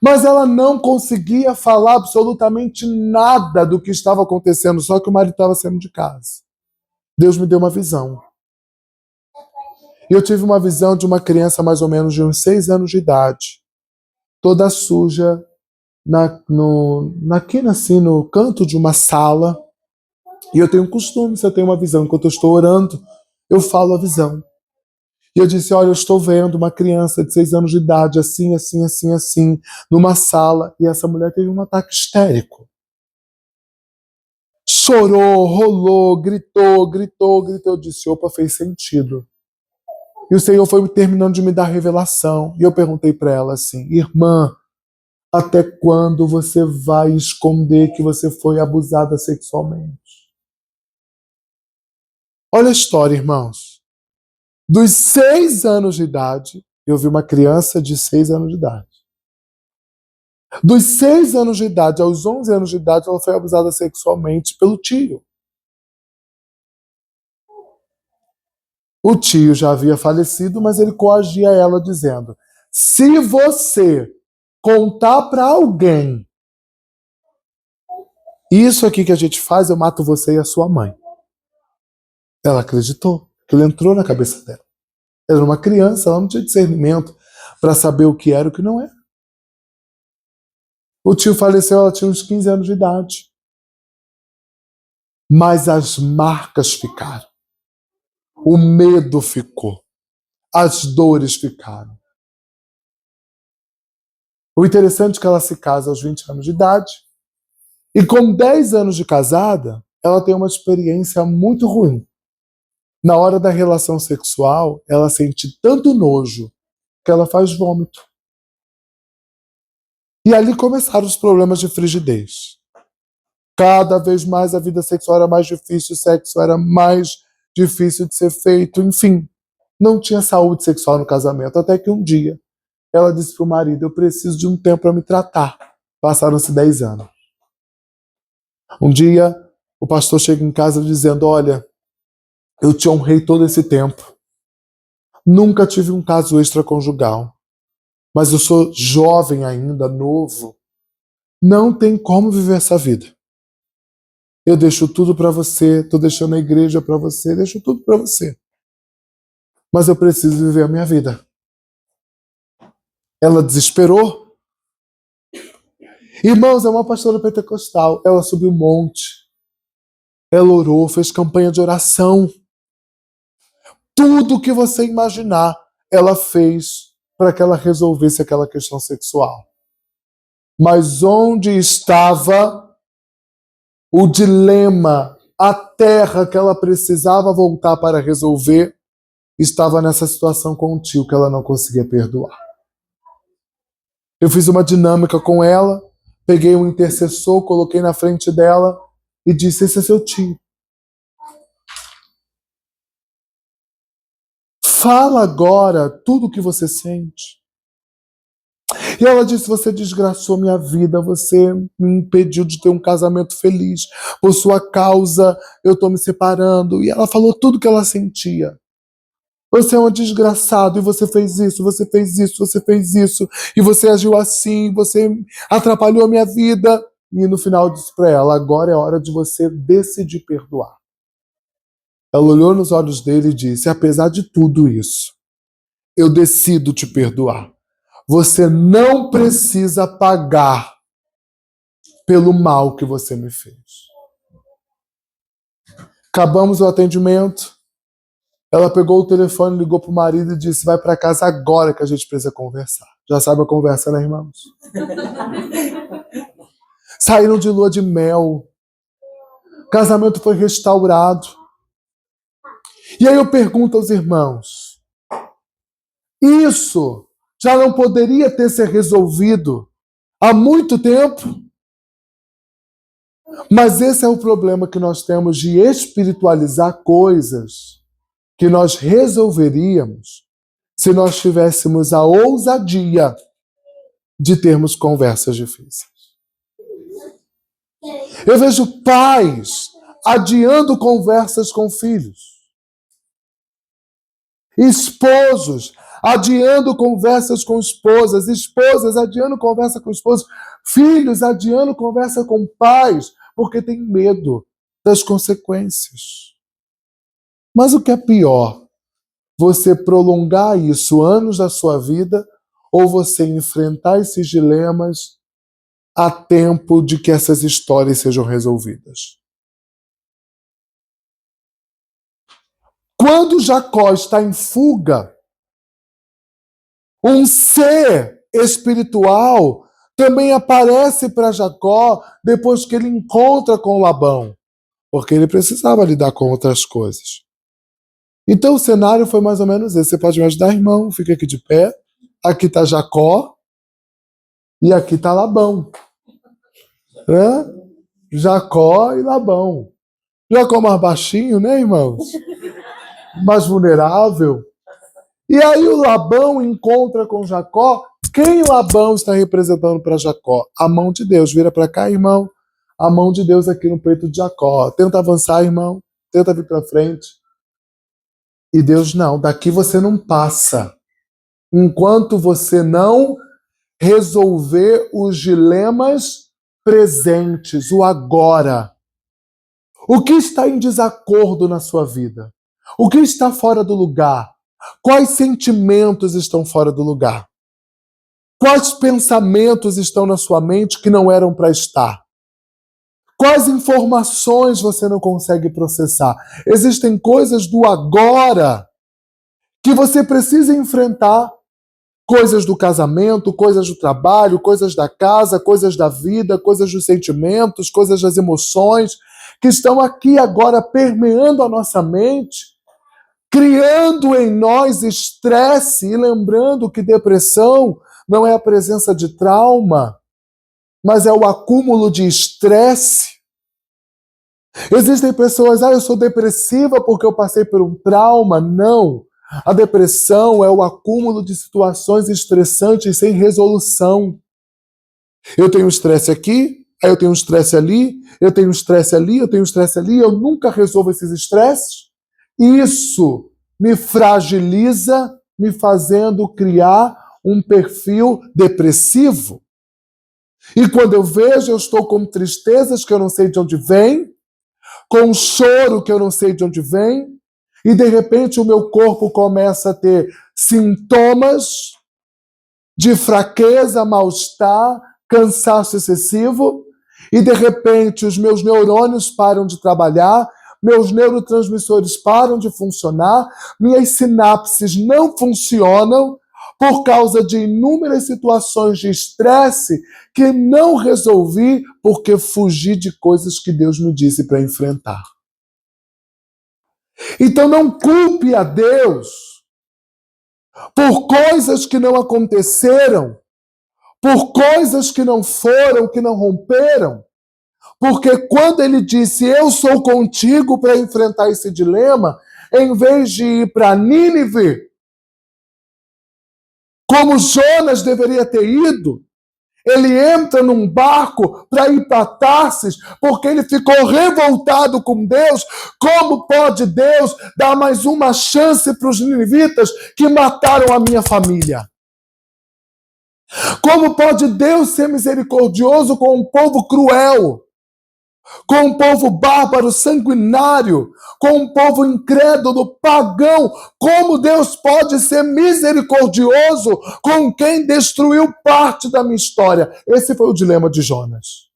Mas ela não conseguia falar absolutamente nada do que estava acontecendo, só que o marido estava saindo de casa. Deus me deu uma visão. E eu tive uma visão de uma criança mais ou menos de uns 6 anos de idade, toda suja, aqui assim, no canto de uma sala. E eu tenho um costume, se eu tenho uma visão, enquanto eu estou orando, eu falo a visão. E eu disse: olha, eu estou vendo uma criança de 6 anos de idade, assim, assim, assim, assim, numa sala, e essa mulher teve um ataque histérico. Chorou, rolou, gritou, gritou, gritou. Eu disse: opa, fez sentido. E o Senhor foi terminando de me dar revelação. E eu perguntei para ela assim: irmã, até quando você vai esconder que você foi abusada sexualmente? Olha a história, irmãos. Dos 6 anos de idade, eu vi uma criança de 6 anos de idade. Dos 6 anos de idade aos 11 anos de idade, ela foi abusada sexualmente pelo tio. O tio já havia falecido, mas ele coagia ela dizendo: se você contar para alguém isso aqui que a gente faz, eu mato você e a sua mãe. Ela acreditou, aquilo entrou na cabeça dela. Ela era uma criança, ela não tinha discernimento para saber o que era e o que não era. O tio faleceu, ela tinha uns 15 anos de idade. Mas as marcas ficaram. O medo ficou. As dores ficaram. O interessante é que ela se casa aos 20 anos de idade. E com 10 anos de casada, ela tem uma experiência muito ruim. Na hora da relação sexual, ela sente tanto nojo que ela faz vômito. E ali começaram os problemas de frigidez. Cada vez mais a vida sexual era mais difícil, o sexo era mais difícil de ser feito, enfim. Não tinha saúde sexual no casamento, até que um dia ela disse para o marido: eu preciso de um tempo para me tratar. Passaram-se 10 anos. Um dia, o pastor chega em casa dizendo: olha, eu te honrei todo esse tempo. Nunca tive um caso extraconjugal. Mas eu sou jovem ainda, novo. Não tem como viver essa vida. Eu deixo tudo para você, estou deixando a igreja para você, deixo tudo para você. Mas eu preciso viver a minha vida. Ela desesperou. Irmãos, é uma pastora pentecostal. Ela subiu um monte. Ela orou, fez campanha de oração. Tudo que você imaginar, ela fez para que ela resolvesse aquela questão sexual. Mas onde estava o dilema, a terra que ela precisava voltar para resolver, estava nessa situação com o tio que ela não conseguia perdoar. Eu fiz uma dinâmica com ela, peguei um intercessor, coloquei na frente dela e disse: esse é seu tio. Fala agora tudo o que você sente. E ela disse: você desgraçou minha vida, você me impediu de ter um casamento feliz. Por sua causa, eu estou me separando. E ela falou tudo o que ela sentia. Você é um desgraçado, e você fez isso, você fez isso, você fez isso, e você agiu assim, você atrapalhou a minha vida. E no final disse para ela: agora é hora de você decidir perdoar. Ela olhou nos olhos dele e disse: apesar de tudo isso, eu decido te perdoar. Você não precisa pagar pelo mal que você me fez. Acabamos o atendimento. Ela pegou o telefone, ligou pro marido e disse: vai para casa agora que a gente precisa conversar. Já sabe a conversa, né, irmãos? Saíram de lua de mel. O casamento foi restaurado. E aí eu pergunto aos irmãos: isso já não poderia ter sido resolvido há muito tempo? Mas esse é o problema que nós temos de espiritualizar coisas que nós resolveríamos se nós tivéssemos a ousadia de termos conversas difíceis. Eu vejo pais adiando conversas com filhos, esposos adiando conversas com esposas, esposas adiando conversa com esposos, filhos adiando conversa com pais, porque tem medo das consequências. Mas o que é pior? Você prolongar isso anos da sua vida ou você enfrentar esses dilemas a tempo de que essas histórias sejam resolvidas? Quando Jacó está em fuga, um ser espiritual também aparece para Jacó depois que ele encontra com Labão, porque ele precisava lidar com outras coisas. Então o cenário foi mais ou menos esse. Você pode me ajudar, irmão? Fica aqui de pé. Aqui está Jacó e aqui está Labão. Né? Jacó e Labão. Jacó mais baixinho, né, irmãos? Mais vulnerável. E aí o Labão encontra com Jacó. Quem Labão está representando para Jacó? A mão de Deus. Vira para cá, irmão. A mão de Deus aqui no peito de Jacó. Tenta avançar, irmão. Tenta vir para frente. E Deus, não, daqui você não passa. Enquanto você não resolver os dilemas presentes, o agora. O que está em desacordo na sua vida? O que está fora do lugar? Quais sentimentos estão fora do lugar? Quais pensamentos estão na sua mente que não eram para estar? Quais informações você não consegue processar? Existem coisas do agora que você precisa enfrentar. Coisas do casamento, coisas do trabalho, coisas da casa, coisas da vida, coisas dos sentimentos, coisas das emoções, que estão aqui agora permeando a nossa mente, criando em nós estresse, e lembrando que depressão não é a presença de trauma, mas é o acúmulo de estresse. Existem pessoas: eu sou depressiva porque eu passei por um trauma. Não. A depressão é o acúmulo de situações estressantes sem resolução. Eu tenho estresse aqui, aí eu tenho estresse ali, eu tenho estresse ali, eu tenho estresse ali, eu nunca resolvo esses estresses. Isso me fragiliza, me fazendo criar um perfil depressivo. E quando eu vejo, eu estou com tristezas que eu não sei de onde vem, com choro que eu não sei de onde vem, e de repente o meu corpo começa a ter sintomas de fraqueza, mal-estar, cansaço excessivo, e de repente os meus neurônios param de trabalhar, meus neurotransmissores param de funcionar, minhas sinapses não funcionam por causa de inúmeras situações de estresse que não resolvi porque fugi de coisas que Deus me disse para enfrentar. Então não culpe a Deus por coisas que não aconteceram, por coisas que não foram, que não romperam. Porque quando ele disse, eu sou contigo para enfrentar esse dilema, em vez de ir para Nínive, como Jonas deveria ter ido, ele entra num barco para ir para Tarsis, porque ele ficou revoltado com Deus. Como pode Deus dar mais uma chance para os ninivitas que mataram a minha família? Como pode Deus ser misericordioso com um povo cruel? Com um povo bárbaro, sanguinário, com um povo incrédulo, pagão? Como Deus pode ser misericordioso com quem destruiu parte da minha história? Esse foi o dilema de Jonas.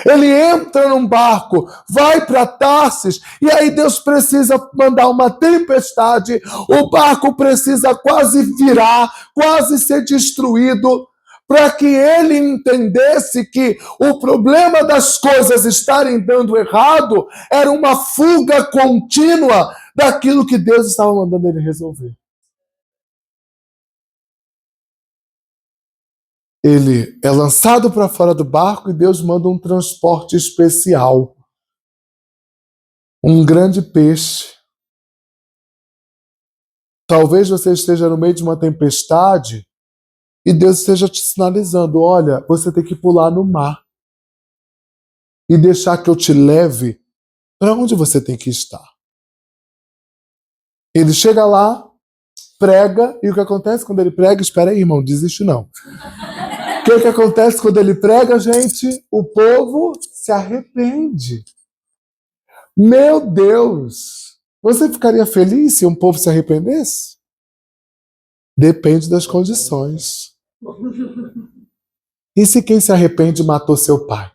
Ele entra num barco, vai para Tarsis, e aí Deus precisa mandar uma tempestade, o barco precisa quase virar, quase ser destruído, para que ele entendesse que o problema das coisas estarem dando errado era uma fuga contínua daquilo que Deus estava mandando ele resolver. Ele é lançado para fora do barco e Deus manda um transporte especial. Um grande peixe. Talvez você esteja no meio de uma tempestade e Deus esteja te sinalizando, olha, você tem que pular no mar e deixar que eu te leve para onde você tem que estar. Ele chega lá, prega, e o que acontece quando ele prega? Espera aí, irmão, desiste não. O que acontece quando ele prega, gente? O povo se arrepende. Meu Deus! Você ficaria feliz se um povo se arrependesse? Depende das condições. E se quem se arrepende matou seu pai?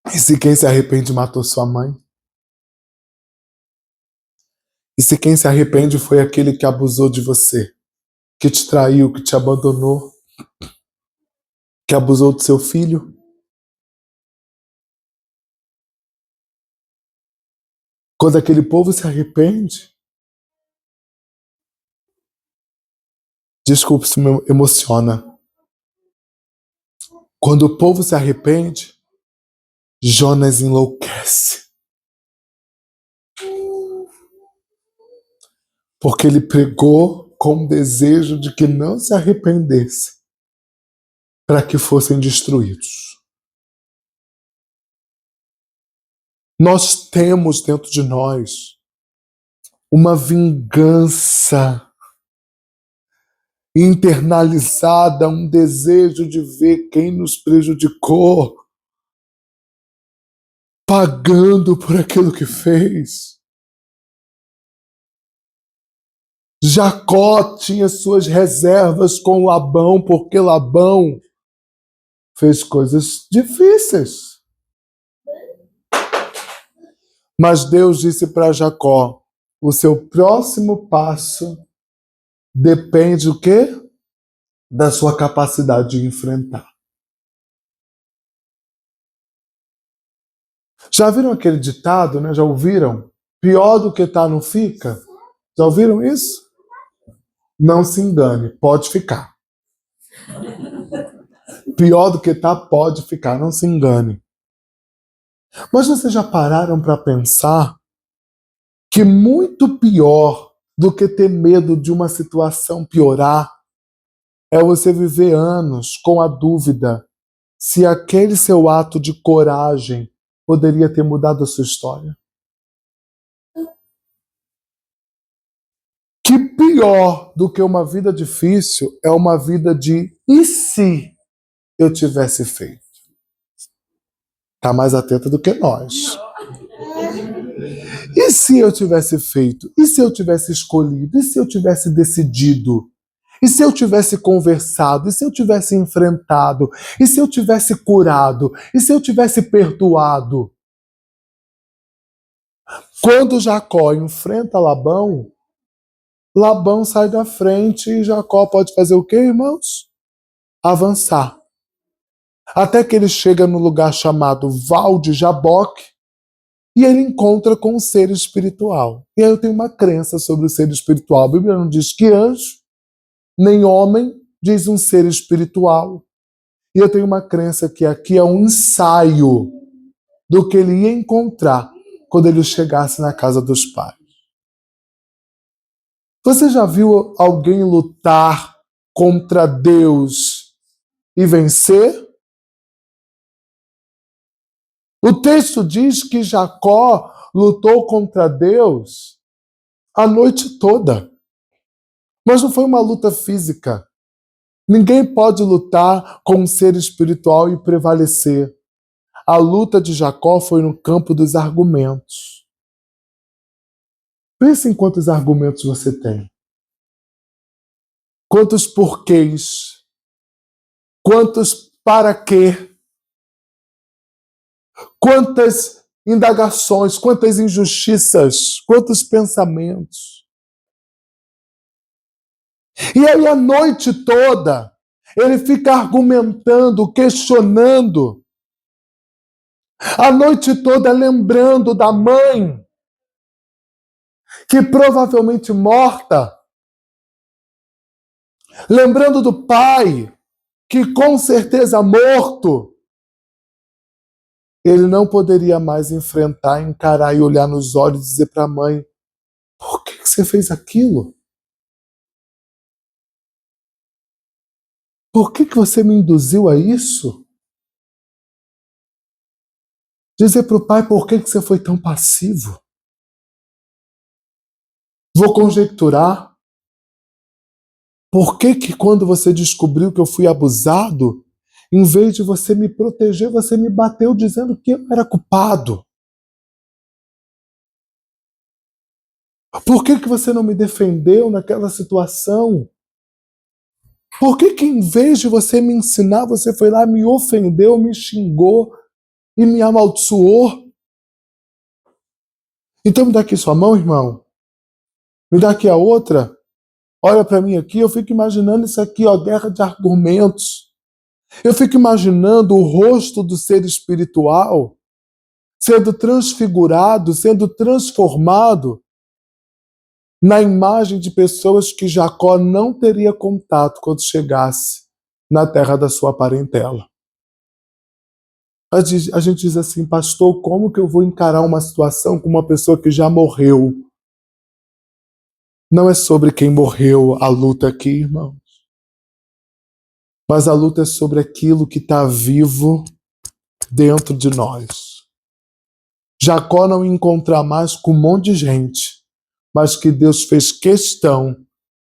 E se quem se arrepende matou sua mãe? E se quem se arrepende foi aquele que abusou de você, que te traiu, que te abandonou, que abusou do seu filho? Quando aquele povo se arrepende, desculpe se me emociona. Quando o povo se arrepende, Jonas enlouquece. Porque ele pregou com o desejo de que não se arrependesse para que fossem destruídos. Nós temos dentro de nós uma vingança internalizada, um desejo de ver quem nos prejudicou pagando por aquilo que fez. Jacó tinha suas reservas com Labão, porque Labão fez coisas difíceis. Mas Deus disse para Jacó, o seu próximo passo depende do quê? Da sua capacidade de enfrentar. Já viram aquele ditado, né? Já ouviram? Pior do que tá não fica? Já ouviram isso? Não se engane, pode ficar. Pior do que tá, pode ficar, não se engane. Mas vocês já pararam para pensar que muito pior do que ter medo de uma situação piorar é você viver anos com a dúvida se aquele seu ato de coragem poderia ter mudado a sua história? Que pior do que uma vida difícil é uma vida de e se eu tivesse feito? Tá mais atenta do que nós. E se eu tivesse feito? E se eu tivesse escolhido? E se eu tivesse decidido? E se eu tivesse conversado? E se eu tivesse enfrentado? E se eu tivesse curado? E se eu tivesse perdoado? Quando Jacó enfrenta Labão, Labão sai da frente e Jacó pode fazer o quê, irmãos? Avançar. Até que ele chega no lugar chamado Val de Jaboque, E ele encontra com o ser espiritual. E aí eu tenho uma crença sobre o ser espiritual. A Bíblia não diz que anjo, nem homem, diz um ser espiritual. E eu tenho uma crença que aqui é um ensaio do que ele ia encontrar quando ele chegasse na casa dos pais. Você já viu alguém lutar contra Deus e vencer? O texto diz que Jacó lutou contra Deus a noite toda. Mas não foi uma luta física. Ninguém pode lutar com um ser espiritual e prevalecer. A luta de Jacó foi no campo dos argumentos. Pense em quantos argumentos você tem. Quantos porquês. Quantos para quê. Quantas indagações, quantas injustiças, quantos pensamentos. E aí a noite toda ele fica argumentando, questionando. A noite toda lembrando da mãe, que provavelmente morta. Lembrando do pai, que com certeza morto. Ele não poderia mais enfrentar, encarar e olhar nos olhos e dizer para a mãe: por que você fez aquilo? Por que você me induziu a isso? Dizer para o pai: por que você foi tão passivo? Vou conjecturar. Por que quando você descobriu que eu fui abusado, em vez de você me proteger, você me bateu dizendo que eu era culpado? Por que você não me defendeu naquela situação? Por que em vez de você me ensinar, você foi lá, me ofendeu, me xingou e me amaldiçoou? Então me dá aqui sua mão, irmão. Me dá aqui a outra. Olha para mim aqui, eu fico imaginando isso aqui, ó, guerra de argumentos. Eu fico imaginando o rosto do ser espiritual sendo transfigurado, sendo transformado na imagem de pessoas que Jacó não teria contato quando chegasse na terra da sua parentela. A gente diz assim: pastor, como que eu vou encarar uma situação com uma pessoa que já morreu? Não é sobre quem morreu a luta aqui, irmãos. Mas a luta é sobre aquilo que está vivo dentro de nós. Jacó não encontra mais com um monte de gente, mas que Deus fez questão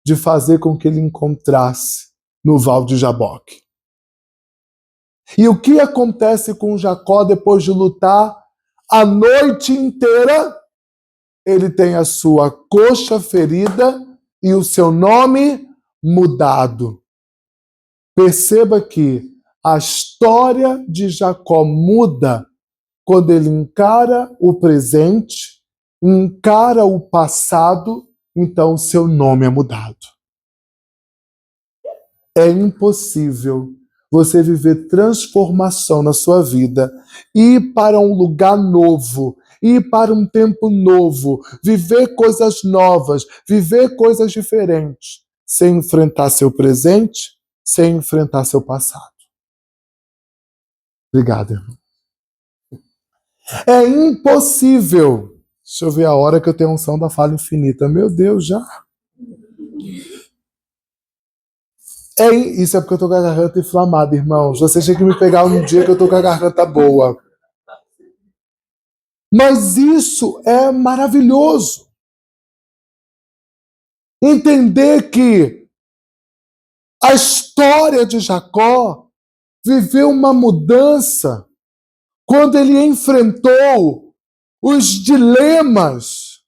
de fazer com que ele encontrasse no Val de Jaboque. E o que acontece com Jacó depois de lutar a noite inteira? Ele tem a sua coxa ferida e o seu nome mudado. Perceba que a história de Jacó muda quando ele encara o presente, encara o passado, então o seu nome é mudado. É impossível você viver transformação na sua vida, ir para um lugar novo, ir para um tempo novo, viver coisas novas, viver coisas diferentes, sem enfrentar seu presente, sem enfrentar seu passado. Obrigado, irmão. É impossível. Deixa eu ver a hora que eu tenho a unção da fala infinita. Meu Deus, já. Isso é porque eu tô com a garganta inflamada, irmãos. Você tinha que me pegar um dia que eu tô com a garganta boa. Mas isso é maravilhoso. Entender que a história de Jacó viveu uma mudança quando ele enfrentou os dilemas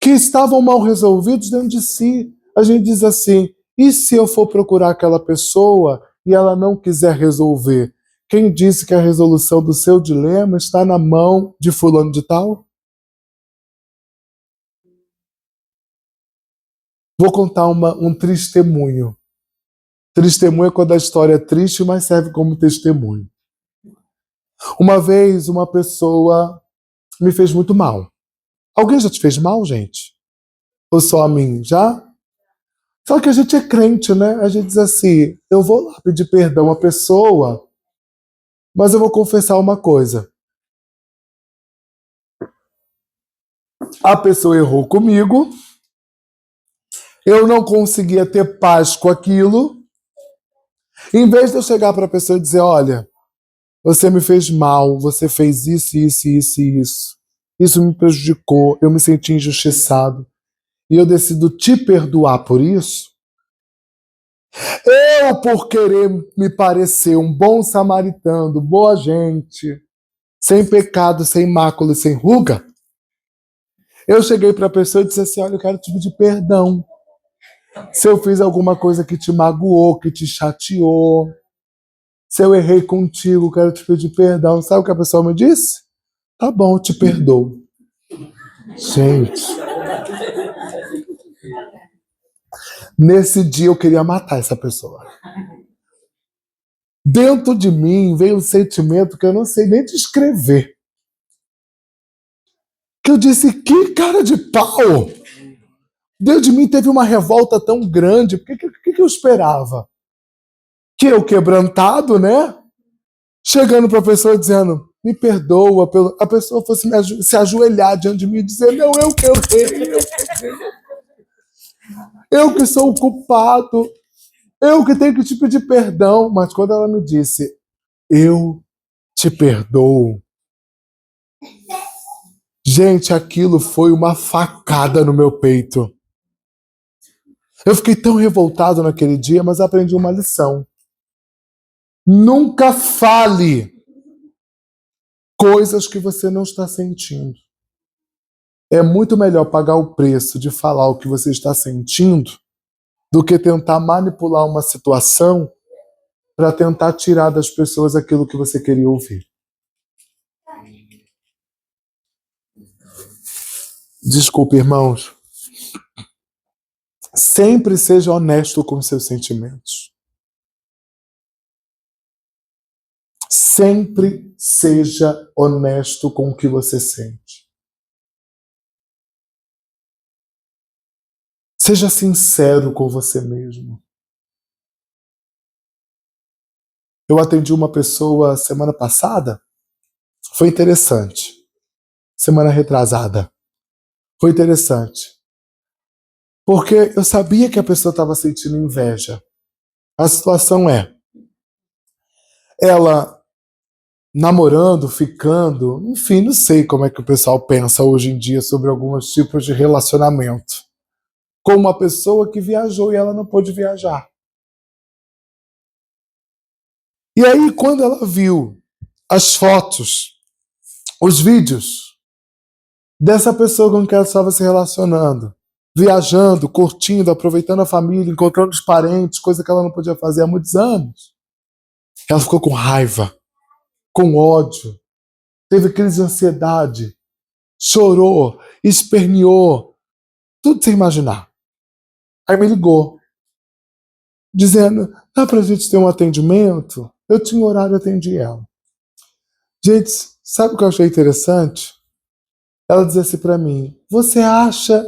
que estavam mal resolvidos dentro de si. A gente diz assim: e se eu for procurar aquela pessoa e ela não quiser resolver? Quem disse que a resolução do seu dilema está na mão de fulano de tal? Vou contar um testemunho. Testemunho é quando a história é triste, mas serve como testemunho. Uma vez uma pessoa me fez muito mal. Alguém já te fez mal, gente? Ou só a mim? Já? Só que a gente é crente, né? A gente diz assim, eu vou lá pedir perdão à pessoa, mas eu vou confessar uma coisa. A pessoa errou comigo, eu não conseguia ter paz com aquilo. Em vez de eu chegar para a pessoa e dizer, olha, você me fez mal, você fez isso, isso, isso e isso. Isso me prejudicou, eu me senti injustiçado. E eu decido te perdoar por isso. Eu, por querer me parecer um bom samaritano, boa gente, sem pecado, sem mácula e sem ruga, eu cheguei para a pessoa e disse assim, olha, eu quero te pedir perdão. Se eu fiz alguma coisa que te magoou, que te chateou, se eu errei contigo, quero te pedir perdão. Sabe o que a pessoa me disse? Tá bom, eu te perdoo. Gente, nesse dia eu queria matar essa pessoa. Dentro de mim veio um sentimento que eu não sei nem descrever. Que eu disse, que cara de pau! Dentro de mim teve uma revolta tão grande, porque o que eu esperava? Que eu, quebrantado, né? Chegando para a pessoa dizendo, me perdoa, a pessoa fosse se ajoelhar diante de mim e dizer, não, eu que errei, eu que sou o culpado, eu que tenho que te pedir perdão. Mas quando ela me disse, eu te perdoo, gente, aquilo foi uma facada no meu peito. Eu fiquei tão revoltado naquele dia, mas aprendi uma lição. Nunca fale coisas que você não está sentindo. É muito melhor pagar o preço de falar o que você está sentindo do que tentar manipular uma situação para tentar tirar das pessoas aquilo que você queria ouvir. Desculpe, irmãos. Sempre seja honesto com seus sentimentos. Sempre seja honesto com o que você sente. Seja sincero com você mesmo. Eu atendi uma pessoa semana passada, foi interessante. Semana retrasada, foi interessante. Porque eu sabia que a pessoa estava sentindo inveja. A situação é, ela namorando, ficando, enfim, não sei como é que o pessoal pensa hoje em dia sobre alguns tipos de relacionamento. Com uma pessoa que viajou e ela não pôde viajar. E aí, quando ela viu as fotos, os vídeos dessa pessoa com quem ela estava se relacionando, viajando, curtindo, aproveitando a família, encontrando os parentes, coisa que ela não podia fazer há muitos anos, ela ficou com raiva, com ódio, teve crise de ansiedade, chorou, esperneou, tudo sem imaginar. Aí me ligou, dizendo, dá pra gente ter um atendimento? Eu tinha horário e atendi ela. Gente, sabe o que eu achei interessante? Ela dizia assim pra mim, você acha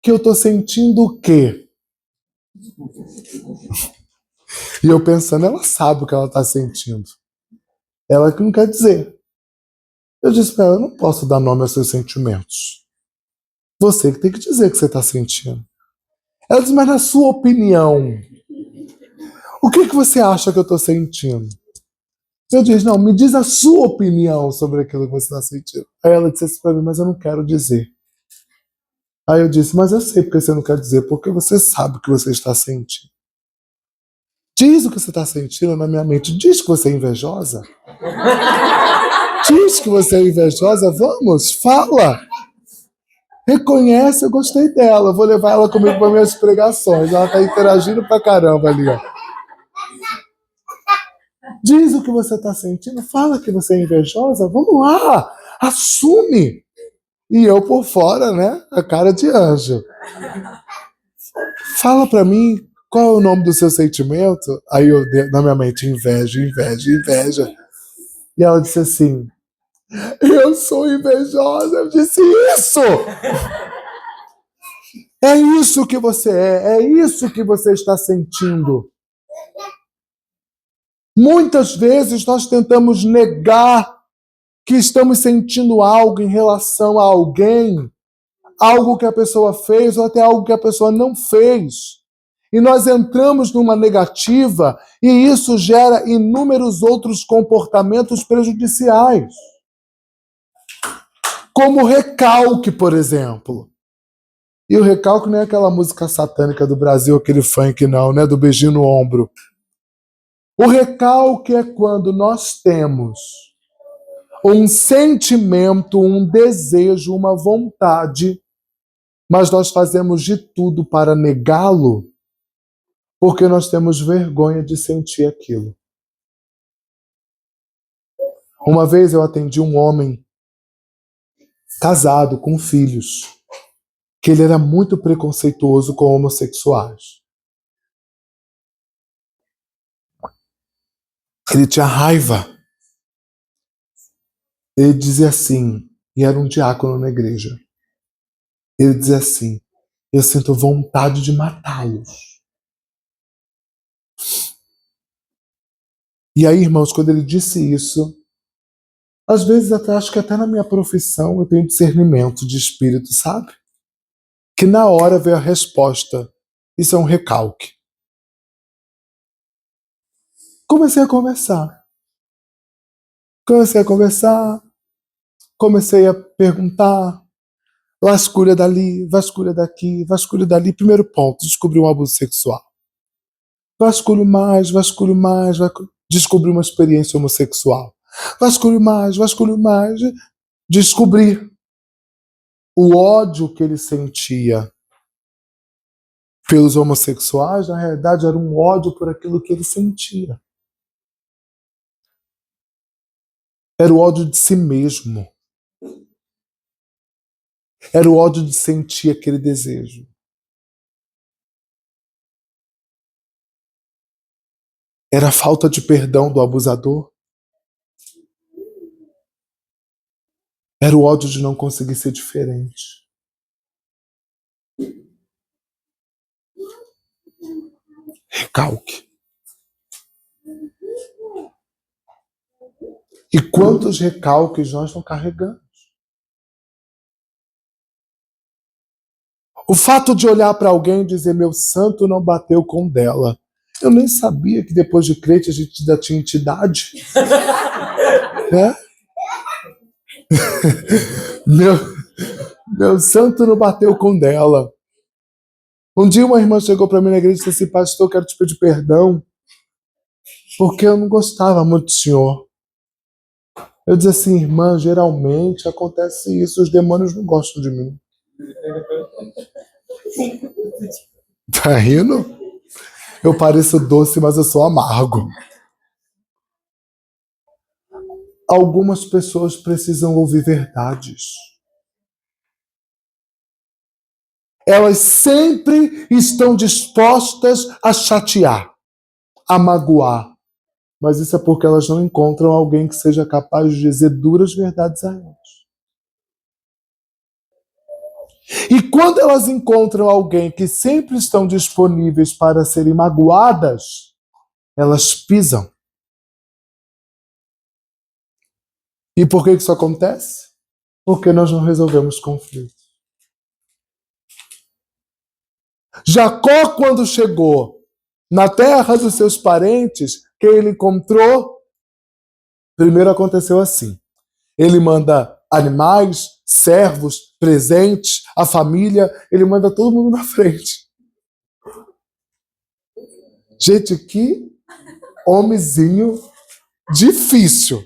que eu tô sentindo o quê? E eu pensando, ela sabe o que ela tá sentindo. Ela que não quer dizer. Eu disse pra ela, eu não posso dar nome aos seus sentimentos. Você que tem que dizer o que você tá sentindo. Ela disse, mas na sua opinião, o que você acha que eu tô sentindo? Eu disse, não, me diz a sua opinião sobre aquilo que você está sentindo. Aí ela disse assim pra mim, mas eu não quero dizer. Aí eu disse, mas eu sei porque você não quer dizer, porque você sabe o que você está sentindo. Diz o que você está sentindo na minha mente. Diz que você é invejosa. Diz que você é invejosa. Vamos, fala. Reconhece, eu gostei dela. Vou levar ela comigo para minhas pregações. Ela está interagindo pra caramba ali, ó. Diz o que você está sentindo. Fala que você é invejosa. Vamos lá. Assume. E eu por fora, né? A cara de anjo. Fala pra mim qual é o nome do seu sentimento. Aí eu, na minha mente, inveja, inveja, inveja. E ela disse assim, Eu sou invejosa. Eu disse isso! É isso que você é isso que você está sentindo. Muitas vezes nós tentamos negar que estamos sentindo algo em relação a alguém, algo que a pessoa fez ou até algo que a pessoa não fez. E nós entramos numa negativa e isso gera inúmeros outros comportamentos prejudiciais. Como o recalque, por exemplo. E o recalque não é aquela música satânica do Brasil, aquele funk não, né? Do beijinho no ombro. O recalque é quando nós temos um sentimento, um desejo, uma vontade, mas nós fazemos de tudo para negá-lo, porque nós temos vergonha de sentir aquilo. Uma vez eu atendi um homem casado, com filhos, que ele era muito preconceituoso com homossexuais. Ele tinha raiva. Ele dizia assim, e era um diácono na igreja. Ele dizia assim, eu sinto vontade de matá-los. E aí, irmãos, quando ele disse isso, às vezes acho que até na minha profissão eu tenho discernimento de espírito, sabe? Que na hora veio a resposta. Isso é um recalque. Comecei a conversar. Comecei a perguntar. Vasculha dali, vasculha daqui, vasculha dali. Primeiro ponto, descobri um abuso sexual. Vasculho mais, descobri uma experiência homossexual. Vasculho mais, descobri o ódio que ele sentia pelos homossexuais, na realidade era um ódio por aquilo que ele sentia. Era o ódio de si mesmo. Era o ódio de sentir aquele desejo. Era a falta de perdão do abusador. Era o ódio de não conseguir ser diferente. Recalque. E quantos recalques nós não carregamos? O fato de olhar para alguém e dizer meu santo não bateu com o dela. Eu nem sabia que depois de crente a gente ainda tinha entidade. Né? Meu santo não bateu com o dela. Um dia uma irmã chegou para mim na igreja e disse assim, pastor, eu quero te pedir perdão, porque eu não gostava muito do senhor. Eu disse assim, irmã, geralmente acontece isso, os demônios não gostam de mim. Tá rindo? Eu pareço doce, mas eu sou amargo. Algumas pessoas precisam ouvir verdades. Elas sempre estão dispostas a chatear, a magoar. Mas isso é porque elas não encontram alguém que seja capaz de dizer duras verdades a elas. E quando elas encontram alguém que sempre estão disponíveis para serem magoadas, elas pisam. E por que isso acontece? Porque nós não resolvemos conflitos. Jacó, quando chegou na terra dos seus parentes, que ele encontrou, primeiro aconteceu assim. Ele manda animais, servos, presentes, a família, ele manda todo mundo na frente. Gente, que homenzinho difícil.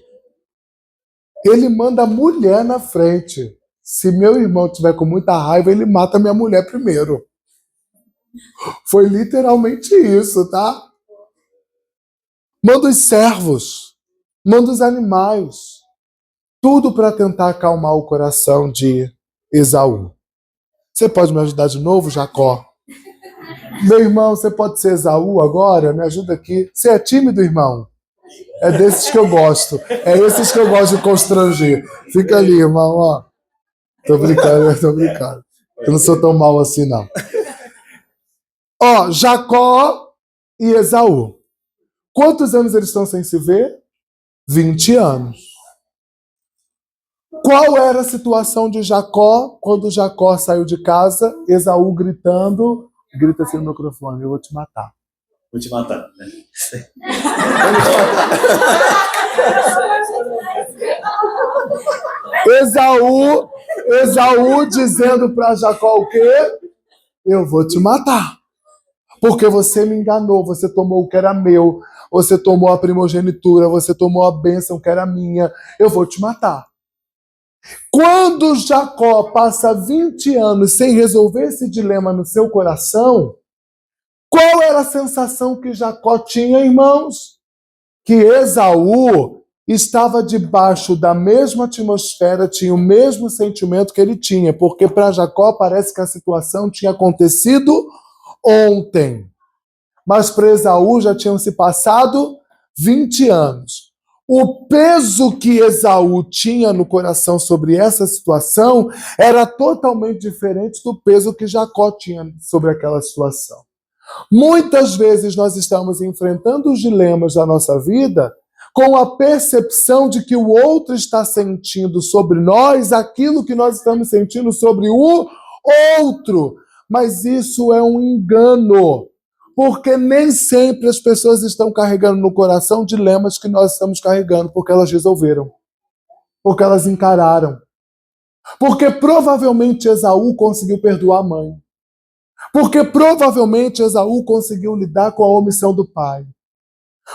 Ele manda a mulher na frente. Se meu irmão tiver com muita raiva, ele mata minha mulher primeiro. Foi literalmente isso, tá? Manda os servos, manda os animais, tudo para tentar acalmar o coração de Esaú. Você pode me ajudar de novo, Jacó? Meu irmão, você pode ser Esaú agora? Me ajuda aqui. Você é tímido, irmão? É desses que eu gosto. É esses que eu gosto de constranger. Fica ali, irmão, ó. Tô brincando, tô brincando. Eu não sou tão mal assim, não. Ó, Jacó e Esaú. Quantos anos eles estão sem se ver? 20 anos. Qual era a situação de Jacó quando Jacó saiu de casa? Esaú gritando. Grita assim no microfone, eu vou te matar. Vou te matar. Né? Esaú dizendo para Jacó o quê? Eu vou te matar. Porque você me enganou, você tomou o que era meu, você tomou a primogenitura, você tomou a bênção que era minha, eu vou te matar. Quando Jacó passa 20 anos sem resolver esse dilema no seu coração, qual era a sensação que Jacó tinha, irmãos? Que Esaú estava debaixo da mesma atmosfera, tinha o mesmo sentimento que ele tinha, porque para Jacó parece que a situação tinha acontecido ontem. Mas para Esaú já tinham se passado 20 anos. O peso que Esaú tinha no coração sobre essa situação era totalmente diferente do peso que Jacó tinha sobre aquela situação. Muitas vezes nós estamos enfrentando os dilemas da nossa vida com a percepção de que o outro está sentindo sobre nós aquilo que nós estamos sentindo sobre o outro. Mas isso é um engano, porque nem sempre as pessoas estão carregando no coração dilemas que nós estamos carregando, porque elas resolveram, porque elas encararam. Porque provavelmente Esaú conseguiu perdoar a mãe. Porque provavelmente Esaú conseguiu lidar com a omissão do pai.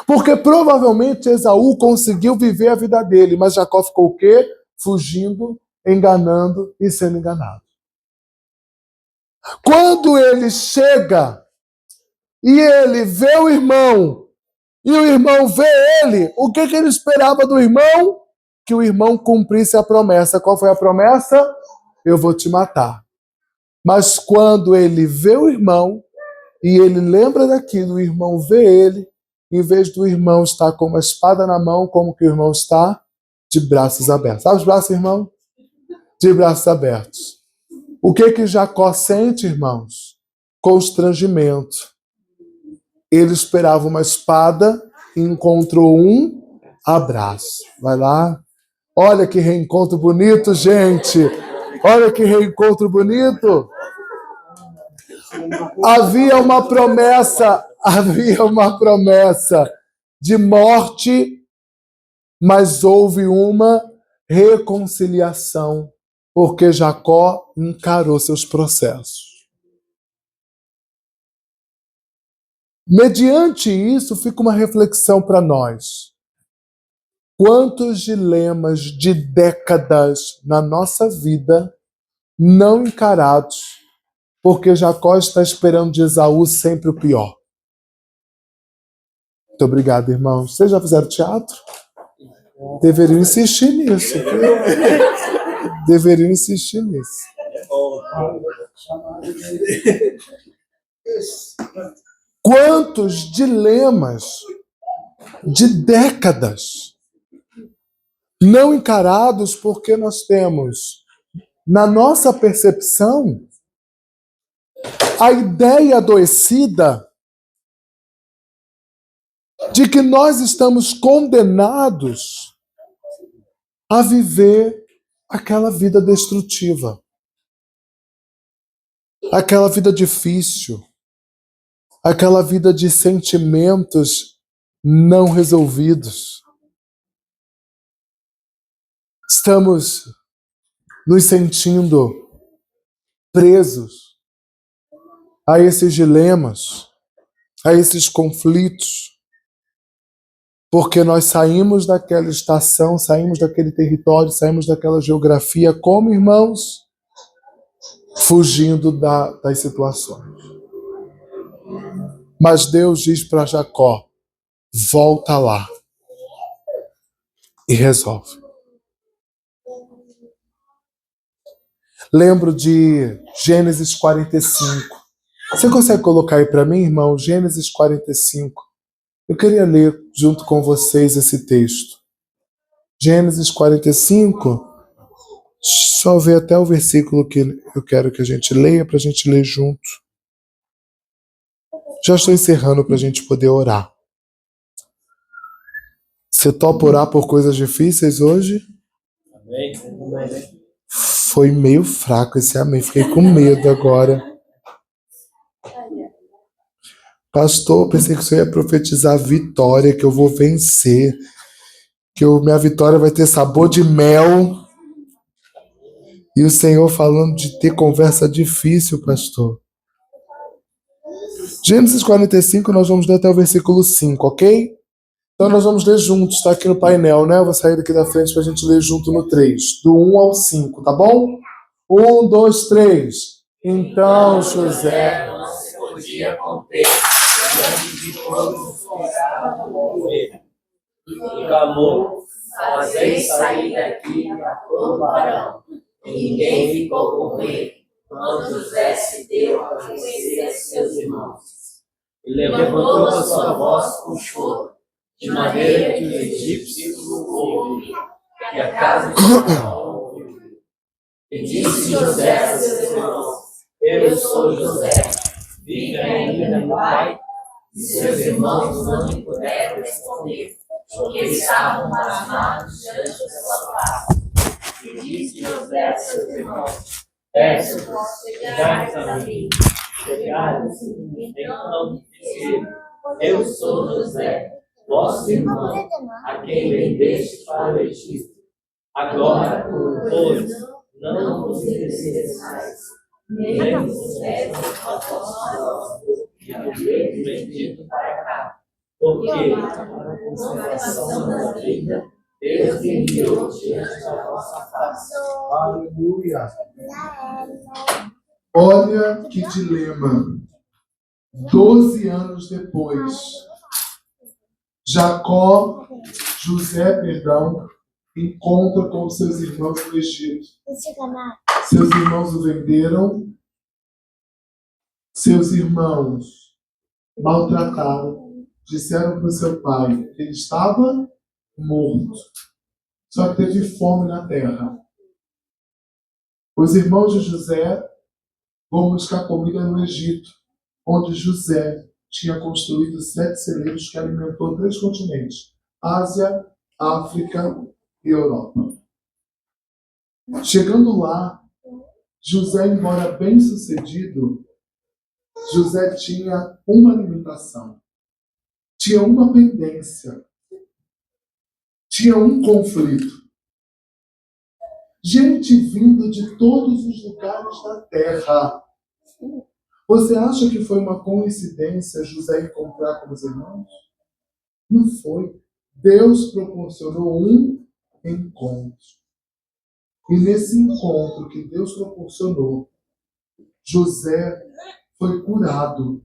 Porque provavelmente Esaú conseguiu viver a vida dele, mas Jacó ficou o quê? Fugindo, enganando e sendo enganado. Quando ele chega e ele vê o irmão, e o irmão vê ele, o que ele esperava do irmão? Que o irmão cumprisse a promessa. Qual foi a promessa? Eu vou te matar. Mas quando ele vê o irmão, e ele lembra daquilo, o irmão vê ele, em vez do irmão estar com uma espada na mão, como que o irmão está? De braços abertos. Sabe os braços, irmão? De braços abertos. O que Jacó sente, irmãos? Constrangimento. Ele esperava uma espada e encontrou um abraço. Vai lá. Olha que reencontro bonito, gente. Olha que reencontro bonito. Havia uma promessa de morte, mas houve uma reconciliação, porque Jacó encarou seus processos. Mediante isso, fica uma reflexão para nós. Quantos dilemas de décadas na nossa vida não encarados, porque Jacó está esperando de Esaú sempre o pior. Muito obrigado, irmãos. Vocês já fizeram teatro? Deveriam insistir nisso. Deveriam insistir nisso. Quantos dilemas de décadas não encarados porque nós temos, na nossa percepção, a ideia adoecida de que nós estamos condenados a viver aquela vida destrutiva, aquela vida difícil, aquela vida de sentimentos não resolvidos. Estamos nos sentindo presos a esses dilemas, a esses conflitos, porque nós saímos daquela estação, saímos daquele território, saímos daquela geografia como irmãos, fugindo das situações. Mas Deus diz para Jacó, volta lá e resolve. Lembro de Gênesis 45. Você consegue colocar aí para mim, irmão? Gênesis 45. Eu queria ler junto com vocês esse texto. Gênesis 45, só ver até o versículo que eu quero que a gente leia, para a gente ler junto. Já estou encerrando para a gente poder orar. Você topa orar por coisas difíceis hoje? Amém. Foi meio fraco esse amém, fiquei com medo agora. Pastor, pensei que você ia profetizar vitória, que eu vou vencer, que minha vitória vai ter sabor de mel. E o Senhor falando de ter conversa difícil, pastor. Gênesis 45, nós vamos ler até o versículo 5, ok? Então nós vamos ler juntos, está aqui no painel, né? Eu vou sair daqui da frente para a gente ler junto no 3, do 1 ao 5, tá bom? 1, 2, 3. Então José Não se podia conter diante de todos morrer. E clamou: fazei sair daqui a todo varão. E ninguém ficou com ele, quando José se deu a conhecer a seus irmãos. E levantou a sua voz com choro, de maneira que os egípcios o ouviram, e a casa de Faraó ouviu. E disse José a seus irmãos: eu sou José, vive ainda meu pai? E seus irmãos não lhe puderam responder, porque estavam pasmados diante da sua face. E disse José a seus irmãos: peço-vos, chegai a mim. Chegaram-se, então disseram: eu sou José, vosso irmão, a quem vendeste para o Egito. Agora, pois, não vos esqueçais, nem vos leve a vossa mão, e haveis vendido para cá, porque a conservação da vida Deus enviou diante da vossa face. Aleluia. Olha que dilema. 12 anos depois, José, encontra com seus irmãos no Egito. Seus irmãos o venderam, seus irmãos maltrataram, disseram para o seu pai que ele estava morto, só que teve fome na terra. Os irmãos de José vão buscar comida no Egito, onde José tinha construído 7 celeiros que alimentou 3 continentes: Ásia, África e Europa. Chegando lá, José, embora bem-sucedido, José tinha uma limitação, tinha uma pendência, tinha um conflito. Gente vindo de todos os lugares da terra. Você acha que foi uma coincidência José encontrar com os irmãos? Não foi. Deus proporcionou um encontro. E nesse encontro que Deus proporcionou, José foi curado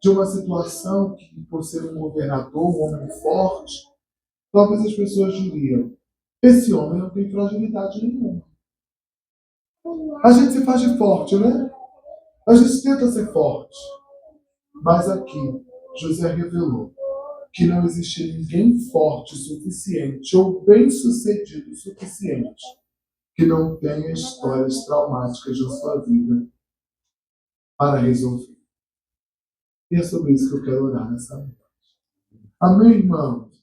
de uma situação que, por ser um governador, um homem forte, talvez as pessoas diriam: esse homem não tem fragilidade nenhuma. A gente se faz de forte, né? A gente tenta ser forte. Mas aqui, José revelou que não existe ninguém forte o suficiente ou bem-sucedido o suficiente que não tenha histórias traumáticas na sua vida para resolver. E é sobre isso que eu quero orar nessa noite. Amém, irmãos?